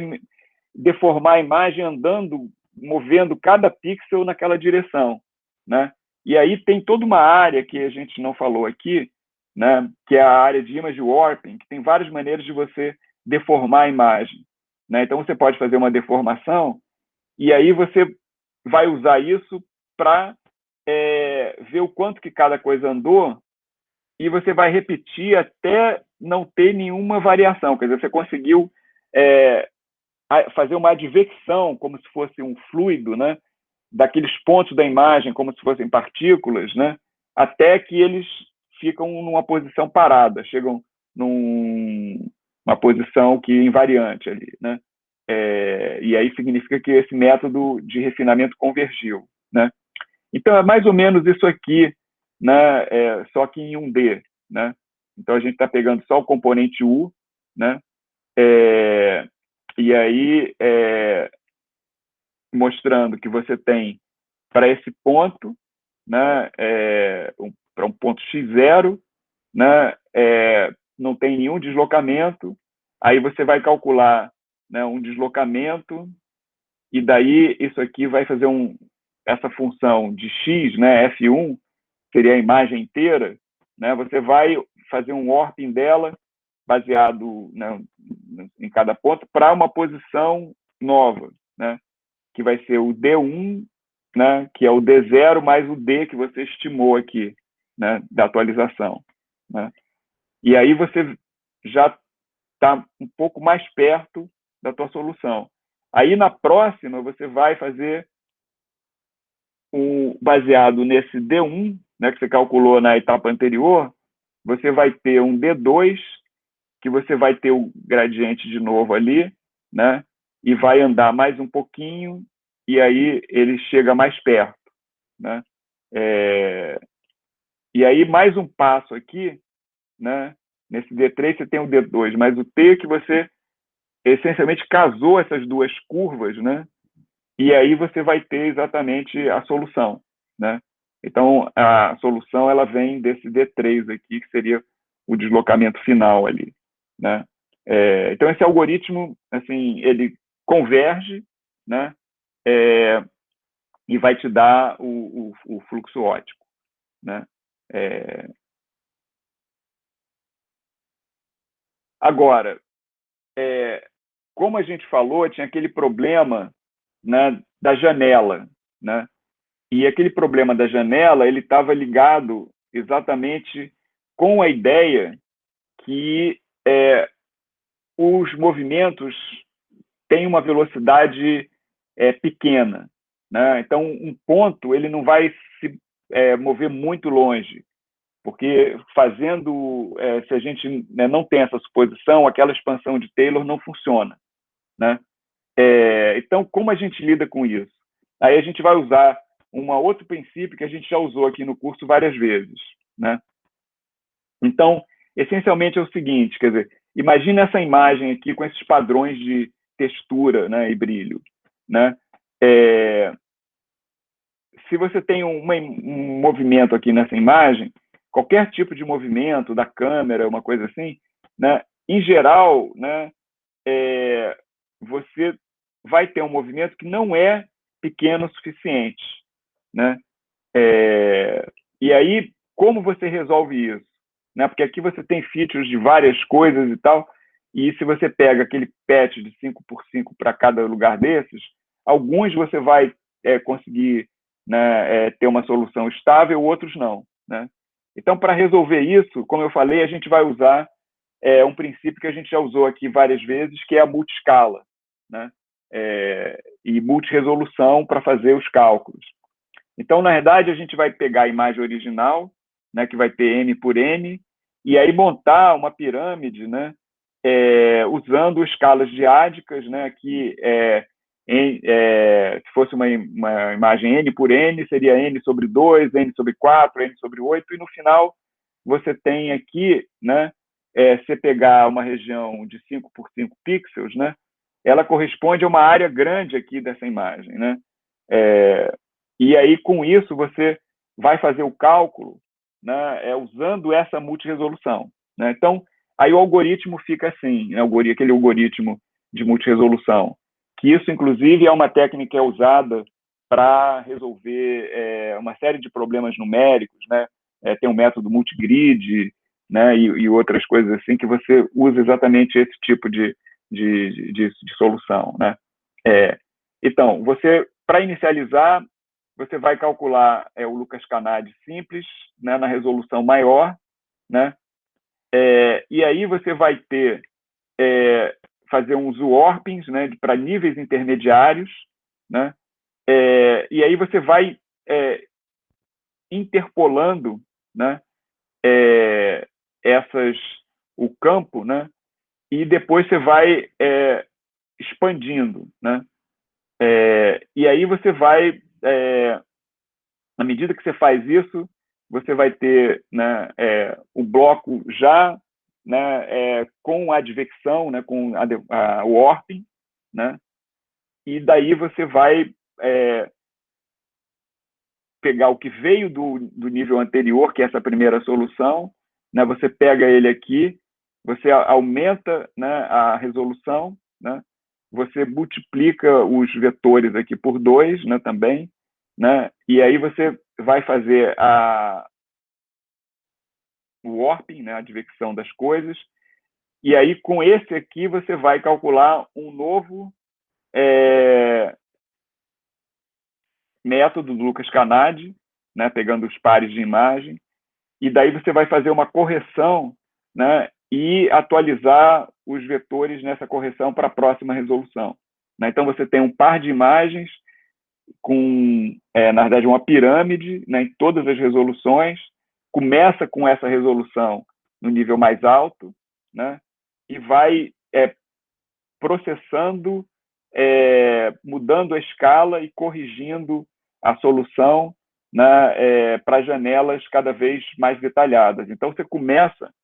deformar a imagem andando, movendo cada pixel naquela direção, né? E aí tem toda uma área que a gente não falou aqui, né, que é a área de image warping, que tem várias maneiras de você deformar a imagem, né? Então você pode fazer uma deformação e aí você vai usar isso para ver o quanto que cada coisa andou, e você vai repetir até não ter nenhuma variação. Quer dizer, você conseguiu fazer uma advecção, como se fosse um fluido, né, daqueles pontos da imagem, como se fossem partículas, né, até que eles ficam numa posição parada, chegam numa posição que é invariante ali, né? E aí significa que esse método de refinamento convergiu, né? Então é mais ou menos isso aqui, né? Só que em 1D, né? Então a gente está pegando só o componente U, né? E aí mostrando que você tem para esse ponto, né? Para um ponto x0, né? Não tem nenhum deslocamento. Aí você vai calcular, né, um deslocamento, e daí isso aqui vai fazer essa função de x, né, f1, seria a imagem inteira, né, você vai fazer um warping dela baseado, né, em cada ponto para uma posição nova, né, que vai ser o D1, né, que é o D0 mais o D que você estimou aqui, né, da atualização, né. E aí você já está um pouco mais perto da tua solução. Aí na próxima você vai fazer baseado nesse D1, né, que você calculou na etapa anterior, você vai ter um D2, que você vai ter o gradiente de novo ali, né, e vai andar mais um pouquinho, e aí ele chega mais perto, né. E aí mais um passo aqui, né, nesse D3 você tem o D2, mas o T que você essencialmente casou essas duas curvas, né, e aí você vai ter exatamente a solução, né? Então, a solução ela vem desse D3 aqui, que seria o deslocamento final ali, né? Então, esse algoritmo, assim, ele converge, né? E vai te dar o fluxo ótico, né? Agora, como a gente falou, tinha aquele problema, né, da janela, né? E aquele problema da janela, ele estava ligado exatamente com a ideia que os movimentos têm uma velocidade pequena, né? Então, um ponto ele não vai se mover muito longe, porque se a gente, né, não tem essa suposição, aquela expansão de Taylor não funciona, né? Então, como a gente lida com isso? Aí a gente vai usar outro princípio que a gente já usou aqui no curso várias vezes, né? Então, essencialmente é o seguinte, quer dizer, imagine essa imagem aqui com esses padrões de textura, né, e brilho, né? Se você tem um movimento aqui nessa imagem, qualquer tipo de movimento da câmera, uma coisa assim, né, em geral, né, você vai ter um movimento que não é pequeno o suficiente, né? E aí, como você resolve isso? Né? Porque aqui você tem features de várias coisas e tal, e se você pega aquele patch de 5x5 para cada lugar desses, alguns você vai conseguir, né, ter uma solução estável, outros não, né? Então, para resolver isso, como eu falei, a gente vai usar um princípio que a gente já usou aqui várias vezes, que é a multiscala, né? E multiresolução para fazer os cálculos. Então, na verdade, a gente vai pegar a imagem original, né, que vai ter n por n, e aí montar uma pirâmide, né, usando escalas diádicas, né, que se fosse uma imagem n por n, seria n sobre 2, n sobre 4, n sobre 8, e no final você tem aqui, né, se pegar uma região de 5 por 5 pixels, né, ela corresponde a uma área grande aqui dessa imagem, né? E aí, com isso, você vai fazer o cálculo, né, usando essa multiresolução, né? Então, aí o algoritmo fica assim, né, aquele algoritmo de multiresolução, que isso, inclusive, é uma técnica que é usada para resolver uma série de problemas numéricos, né? Tem um método multigrid, né, e outras coisas assim, que você usa exatamente esse tipo de solução, né? Então, você para inicializar, você vai calcular o Lucas Canadi simples, né, na resolução maior, né? E aí você vai ter fazer uns warpings, né, para níveis intermediários, né? E aí você vai interpolando, né, o campo, né? E depois você vai expandindo, né? E aí você vai, à medida que você faz isso, você vai ter, né, o bloco já, né, com a advecção, né, com o warping, né? E daí você vai pegar o que veio do nível anterior, que é essa primeira solução, né? Você pega ele aqui, você aumenta, né, a resolução, né? Você multiplica os vetores aqui por 2, né, também, né? E aí você vai fazer o warping, né, a advecção das coisas, e aí com esse aqui você vai calcular um novo método do Lucas Canadi, né, pegando os pares de imagem, e daí você vai fazer uma correção, né, e atualizar os vetores nessa correção para a próxima resolução, né? Então você tem um par de imagens com, na verdade, uma pirâmide, né, em todas as resoluções, começa com essa resolução no nível mais alto, né, e vai processando, mudando a escala e corrigindo a solução, né, para janelas cada vez mais detalhadas. Então, você começa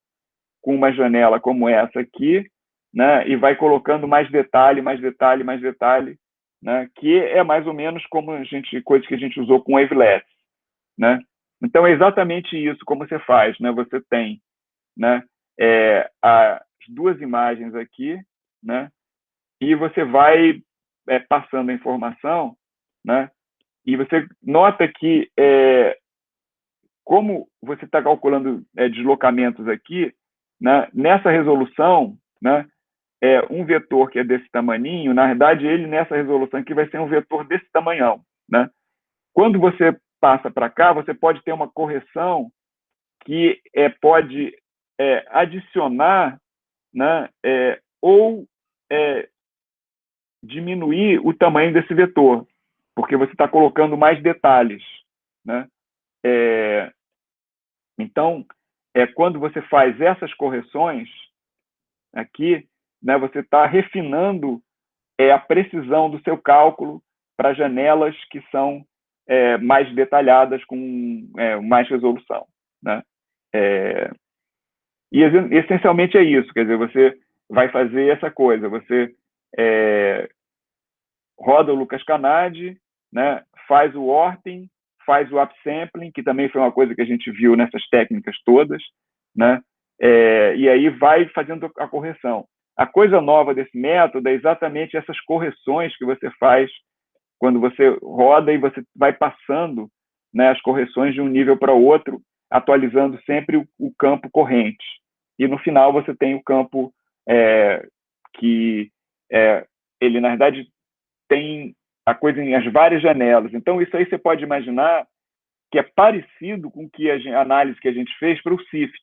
com uma janela como essa aqui, né, e vai colocando mais detalhe, mais detalhe, mais detalhe, né, que é mais ou menos como coisa que a gente usou com Wavelets, né? Então, é exatamente isso como você faz, né? Você tem, né, as duas imagens aqui, né, e você vai passando a informação, né? E você nota que, como você está calculando deslocamentos aqui, né, nessa resolução, né, um vetor que é desse tamaninho, na verdade, ele nessa resolução aqui vai ser um vetor desse tamanhão, né? Quando você passa para cá, você pode ter uma correção que pode adicionar, né, ou diminuir o tamanho desse vetor, porque você está colocando mais detalhes, né? Então, quando você faz essas correções aqui, né, você está refinando a precisão do seu cálculo para janelas que são mais detalhadas, com mais resolução, né? E essencialmente é isso, quer dizer, você vai fazer essa coisa, você roda o Lucas Canadi, né, faz o warping, faz o upsampling, que também foi uma coisa que a gente viu nessas técnicas todas, né, e aí vai fazendo a correção. A coisa nova desse método é exatamente essas correções que você faz quando você roda e você vai passando, né, as correções de um nível para outro, atualizando sempre o campo corrente. E no final você tem o campo que ele, na verdade, tem a coisa em as várias janelas. Então, isso aí você pode imaginar que é parecido com que a análise que a gente fez para o SIFT,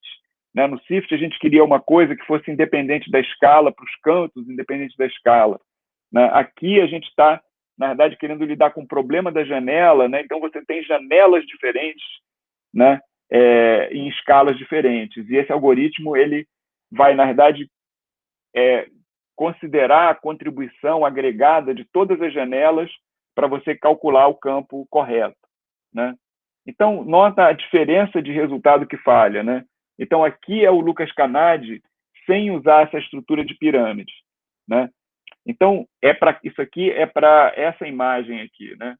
né? No SIFT, a gente queria uma coisa que fosse independente da escala, para os cantos, independente da escala, né? Aqui, a gente está, na verdade, querendo lidar com o problema da janela, né? Então, você tem janelas diferentes, né? Em escalas diferentes. E esse algoritmo, ele vai, na verdade, considerar a contribuição agregada de todas as janelas para você calcular o campo correto, né? Então, nota a diferença de resultado que falha, né? Então, aqui é o Lucas Canadi sem usar essa estrutura de pirâmide, né? Então, isso aqui é para essa imagem aqui, né?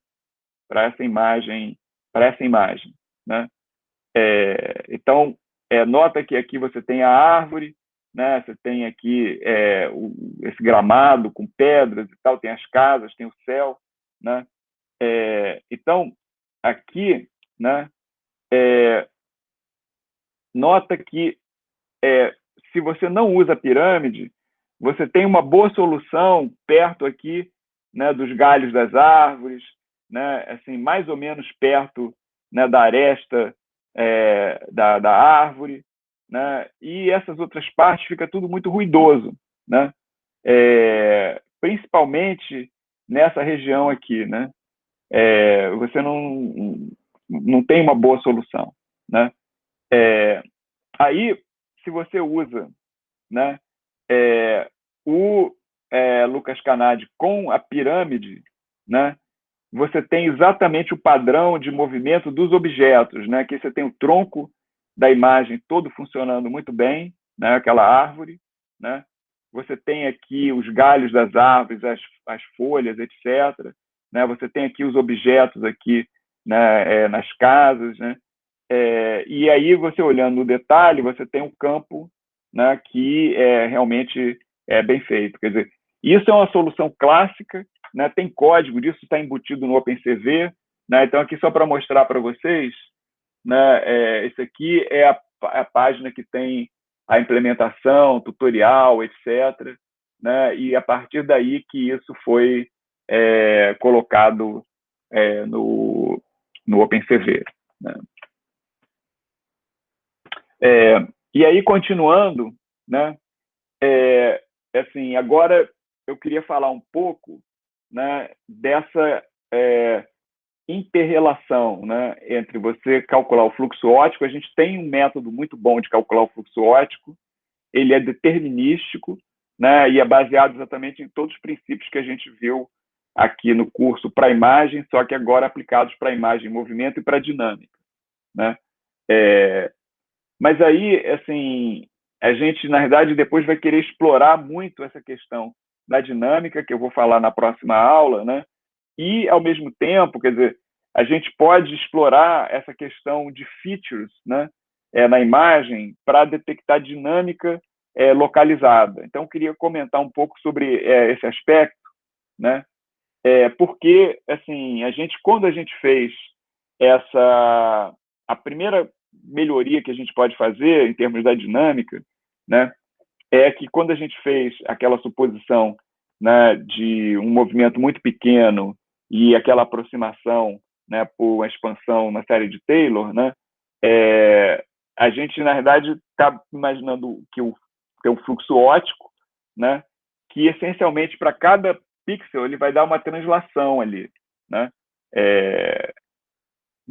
Para essa imagem, né? Então, nota que aqui você tem a árvore, né? Você tem aqui esse gramado com pedras e tal, tem as casas, tem o céu, né? Então, aqui, né? Nota que se você não usa pirâmide, você tem uma boa solução perto aqui, né, dos galhos das árvores, né, assim, mais ou menos perto, né, da aresta da árvore, né, e essas outras partes fica tudo muito ruidoso, né, principalmente nessa região aqui, né, você não tem uma boa solução, né. Aí, se você usa, né, o Lucas Canade com a pirâmide, né, você tem exatamente o padrão de movimento dos objetos, né? Aqui você tem o tronco da imagem todo funcionando muito bem, né? Aquela árvore, né? Você tem aqui os galhos das árvores, as folhas, etc. Né? Você tem aqui os objetos aqui, né? Nas casas, né? E aí você olhando no detalhe, você tem um campo, né? Que realmente é bem feito. Quer dizer, isso é uma solução clássica, né? Tem código disso, está embutido no OpenCV, né? Então aqui só para mostrar para vocês, né? Esse aqui é a página que tem a implementação, tutorial, etc. Né? E a partir daí que isso foi colocado no OpenCV. Né? E aí, continuando, né? Assim, agora eu queria falar um pouco, né, dessa interrelação, né, entre você calcular o fluxo óptico. A gente tem um método muito bom de calcular o fluxo óptico, ele é determinístico, né, e é baseado exatamente em todos os princípios que a gente viu aqui no curso para a imagem, só que agora aplicados para a imagem, movimento e para a dinâmica. Né? Mas aí, assim, a gente, na verdade, depois vai querer explorar muito essa questão da dinâmica, que eu vou falar na próxima aula, né? E, ao mesmo tempo, quer dizer, a gente pode explorar essa questão de features, né? Na imagem para detectar dinâmica localizada. Então, eu queria comentar um pouco sobre esse aspecto, né? Porque, assim, quando a gente fez a primeira melhoria que a gente pode fazer em termos da dinâmica, né, é que quando a gente fez aquela suposição, né, de um movimento muito pequeno e aquela aproximação, né, por uma expansão na série de Taylor, né, a gente, na verdade, está imaginando que tem um fluxo óptico, né, que essencialmente para cada pixel ele vai dar uma translação ali, né?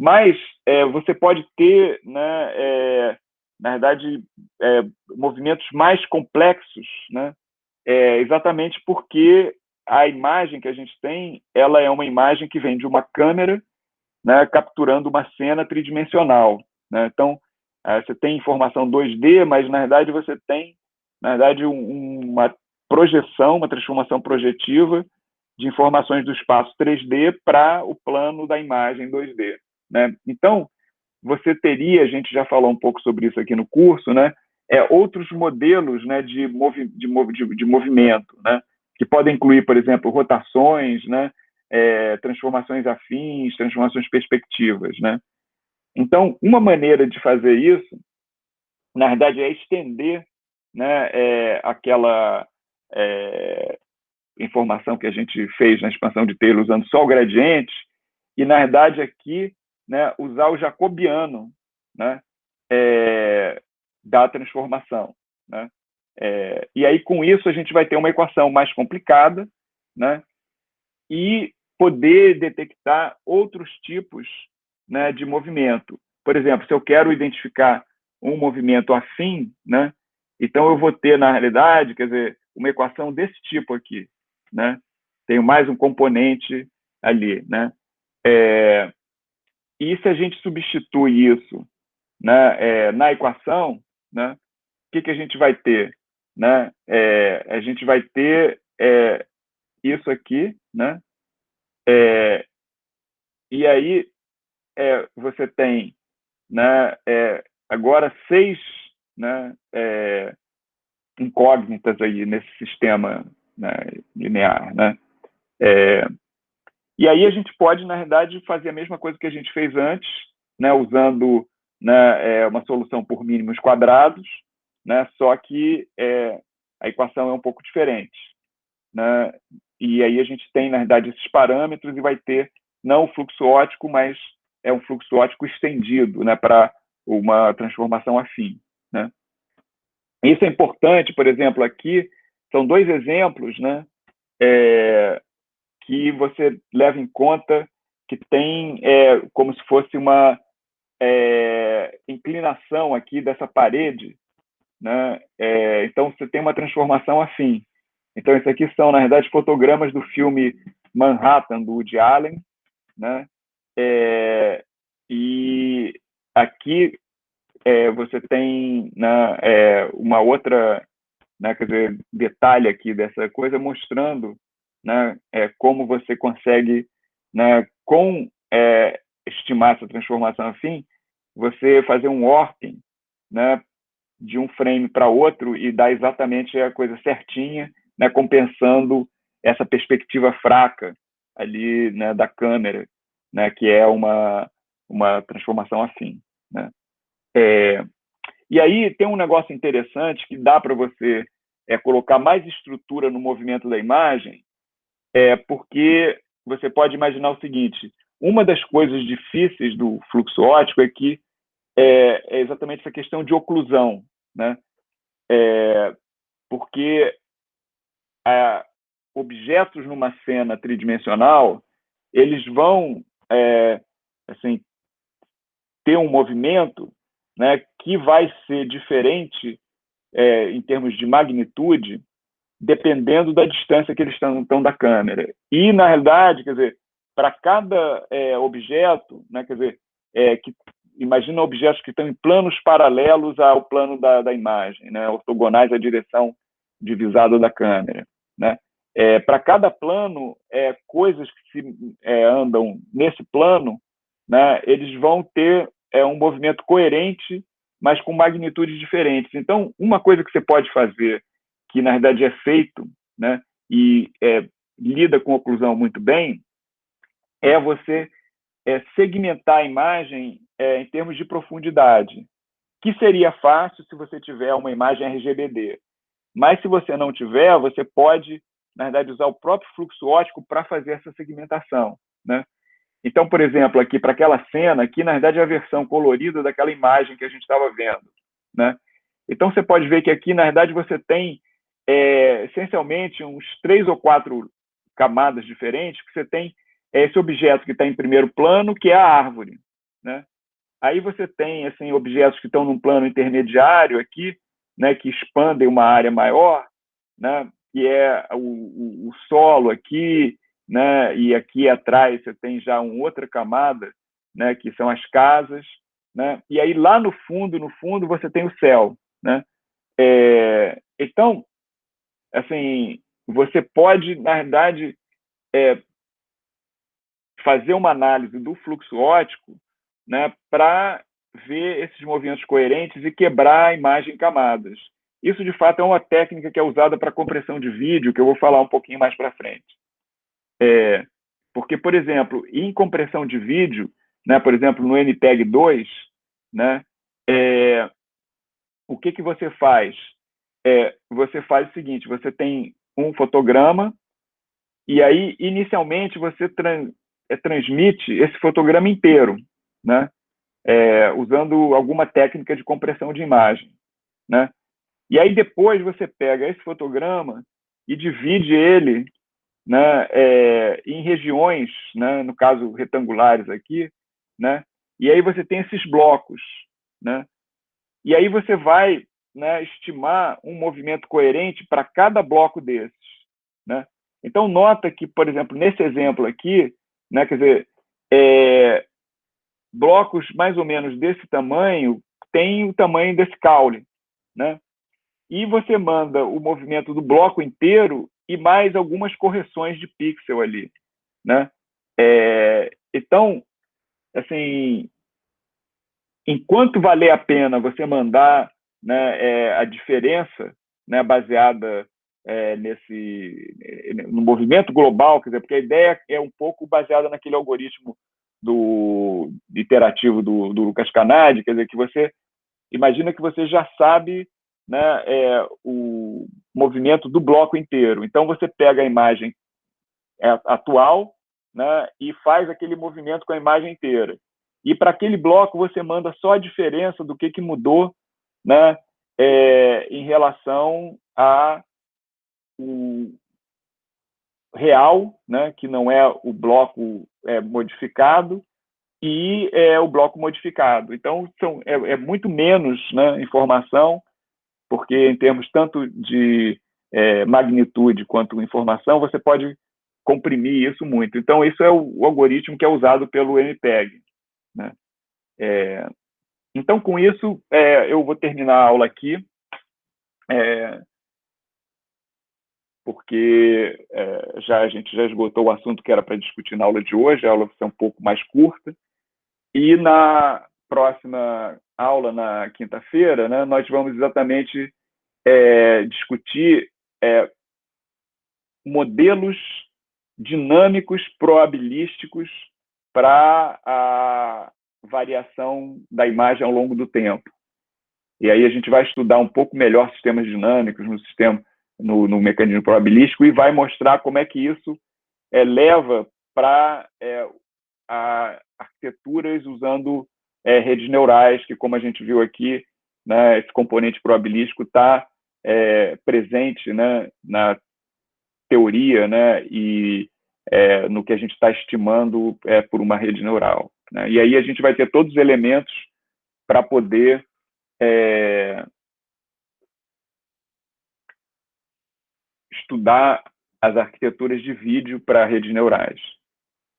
Mas você pode ter, né, na verdade, movimentos mais complexos, né? Exatamente porque a imagem que a gente tem, ela é uma imagem que vem de uma câmera, né, capturando uma cena tridimensional. Né? Então, você tem informação 2D, mas na verdade você tem, na verdade, uma projeção, uma transformação projetiva de informações do espaço 3D para o plano da imagem 2D. Né? Então, você teria, a gente já falou um pouco sobre isso aqui no curso, né? Outros modelos, né, de movimento, né? Que podem incluir, por exemplo, rotações, né? Transformações afins, transformações perspectivas, né? Então, uma maneira de fazer isso, na verdade, é estender, né, aquela informação que a gente fez na expansão de Taylor usando só o gradiente, e, na verdade, aqui, né, usar o jacobiano, né, da transformação. Né? E aí, com isso, a gente vai ter uma equação mais complicada, né, e poder detectar outros tipos, né, de movimento. Por exemplo, se eu quero identificar um movimento afim, né, então eu vou ter, na realidade, quer dizer, uma equação desse tipo aqui. Né? Tenho mais um componente ali. Né? E se a gente substitui isso, né, na equação, né, o que a gente vai ter? Né? A gente vai ter isso aqui, né? E aí você tem, né, agora 6, né, incógnitas aí nesse sistema, né, linear. Né? E aí a gente pode, na verdade, fazer a mesma coisa que a gente fez antes, né, usando, né, uma solução por mínimos quadrados, né, só que a equação é um pouco diferente. Né? E aí a gente tem, na verdade, esses parâmetros e vai ter não o fluxo óptico, mas é um fluxo óptico estendido, né, para uma transformação afim, né? Isso é importante, por exemplo, aqui são dois exemplos, né, que você leva em conta que tem como se fosse uma inclinação aqui dessa parede, né? Então você tem uma transformação afim. Então isso aqui são, na verdade, fotogramas do filme Manhattan do Woody Allen, né? E aqui você tem, né, uma outra, né, quer dizer, detalhe aqui dessa coisa mostrando, né, como você consegue, né, com estimar essa transformação afim, você fazer um warping, né, de um frame para outro e dar exatamente a coisa certinha, né, compensando essa perspectiva fraca ali, né, da câmera, né, que é uma transformação afim, né? E aí tem um negócio interessante que dá para você colocar mais estrutura no movimento da imagem, porque você pode imaginar o seguinte: uma das coisas difíceis do fluxo óptico é que é exatamente essa questão de oclusão, né? Porque objetos numa cena tridimensional, eles vão assim, ter um movimento, né, que vai ser diferente em termos de magnitude, dependendo da distância que eles estão da câmera. E, na realidade, quer dizer, para cada objeto, né, quer dizer, imagina objetos que estão em planos paralelos ao plano da imagem, né, ortogonais à direção divisada da câmera, né? Para cada plano, coisas que andam nesse plano, né, eles vão ter um movimento coerente, mas com magnitudes diferentes. Então, uma coisa que você pode fazer, que na verdade é feito, né, e lida com oclusão muito bem, é você segmentar a imagem em termos de profundidade, que seria fácil se você tiver uma imagem RGBD. Mas se você não tiver, você pode, na verdade, usar o próprio fluxo óptico para fazer essa segmentação, né? Então, por exemplo, aqui para aquela cena, aqui na verdade é a versão colorida daquela imagem que a gente estava vendo, né? Então você pode ver que aqui na verdade você tem essencialmente uns 3 ou 4 camadas diferentes, que você tem esse objeto que está em primeiro plano, que é a árvore, né? Aí você tem assim objetos que estão num plano intermediário aqui, né, que expandem uma área maior, né, que é o solo aqui, né, e aqui atrás você tem já uma outra camada, né, que são as casas, né, e aí lá no fundo você tem o céu, né. Então, assim, você pode, na verdade, fazer uma análise do fluxo óptico, né, para ver esses movimentos coerentes e quebrar a imagem em camadas. Isso, de fato, é uma técnica que é usada para compressão de vídeo, que eu vou falar um pouquinho mais para frente. Porque, por exemplo, em compressão de vídeo, né, por exemplo, no MPEG-2, né, o que você faz? Você faz o seguinte: você tem um fotograma, e aí, inicialmente, você transmite esse fotograma inteiro, né? Usando alguma técnica de compressão de imagem, né? E aí depois você pega esse fotograma e divide ele, né, em regiões, né, no caso retangulares aqui, né? E aí você tem esses blocos, né? E aí você vai, né, estimar um movimento coerente para cada bloco desses, né? Então nota que, por exemplo, nesse exemplo aqui, né, quer dizer, blocos mais ou menos desse tamanho têm o tamanho desse caule, né? E você manda o movimento do bloco inteiro e mais algumas correções de pixel ali, né? Então, assim, enquanto valer a pena você mandar, né, a diferença, né, baseada no movimento global, quer dizer, porque a ideia é um pouco baseada naquele algoritmo iterativo do Lucas Canadi, quer dizer, que você imagina que você já sabe, né, o movimento do bloco inteiro. Então você pega a imagem atual, né, e faz aquele movimento com a imagem inteira. E para aquele bloco você manda só a diferença do que mudou, né, em relação a o real, né, que não é o bloco modificado, e o bloco modificado. Então, é muito menos, né, informação, porque em termos tanto de magnitude quanto informação, você pode comprimir isso muito. Então, isso é o algoritmo que é usado pelo MPEG. Né? Então, com isso, eu vou terminar a aula aqui, porque a gente já esgotou o assunto que era para discutir na aula de hoje, a aula vai ser um pouco mais curta. E na próxima aula, na quinta-feira, né, nós vamos exatamente discutir modelos dinâmicos probabilísticos para a variação da imagem ao longo do tempo. E aí a gente vai estudar um pouco melhor sistemas dinâmicos no mecanismo probabilístico e vai mostrar como é que isso leva para arquiteturas usando redes neurais, que, como a gente viu aqui, né, esse componente probabilístico está presente, né, na teoria, né, e no que a gente está estimando por uma rede neural. Né? E aí a gente vai ter todos os elementos para poder estudar as arquiteturas de vídeo para redes neurais.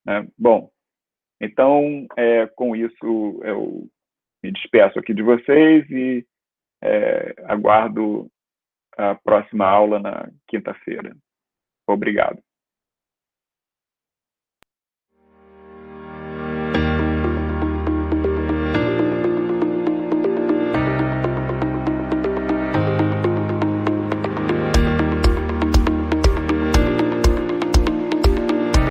Né? Bom, então, com isso, eu me despeço aqui de vocês e aguardo a próxima aula na quinta-feira. Obrigado.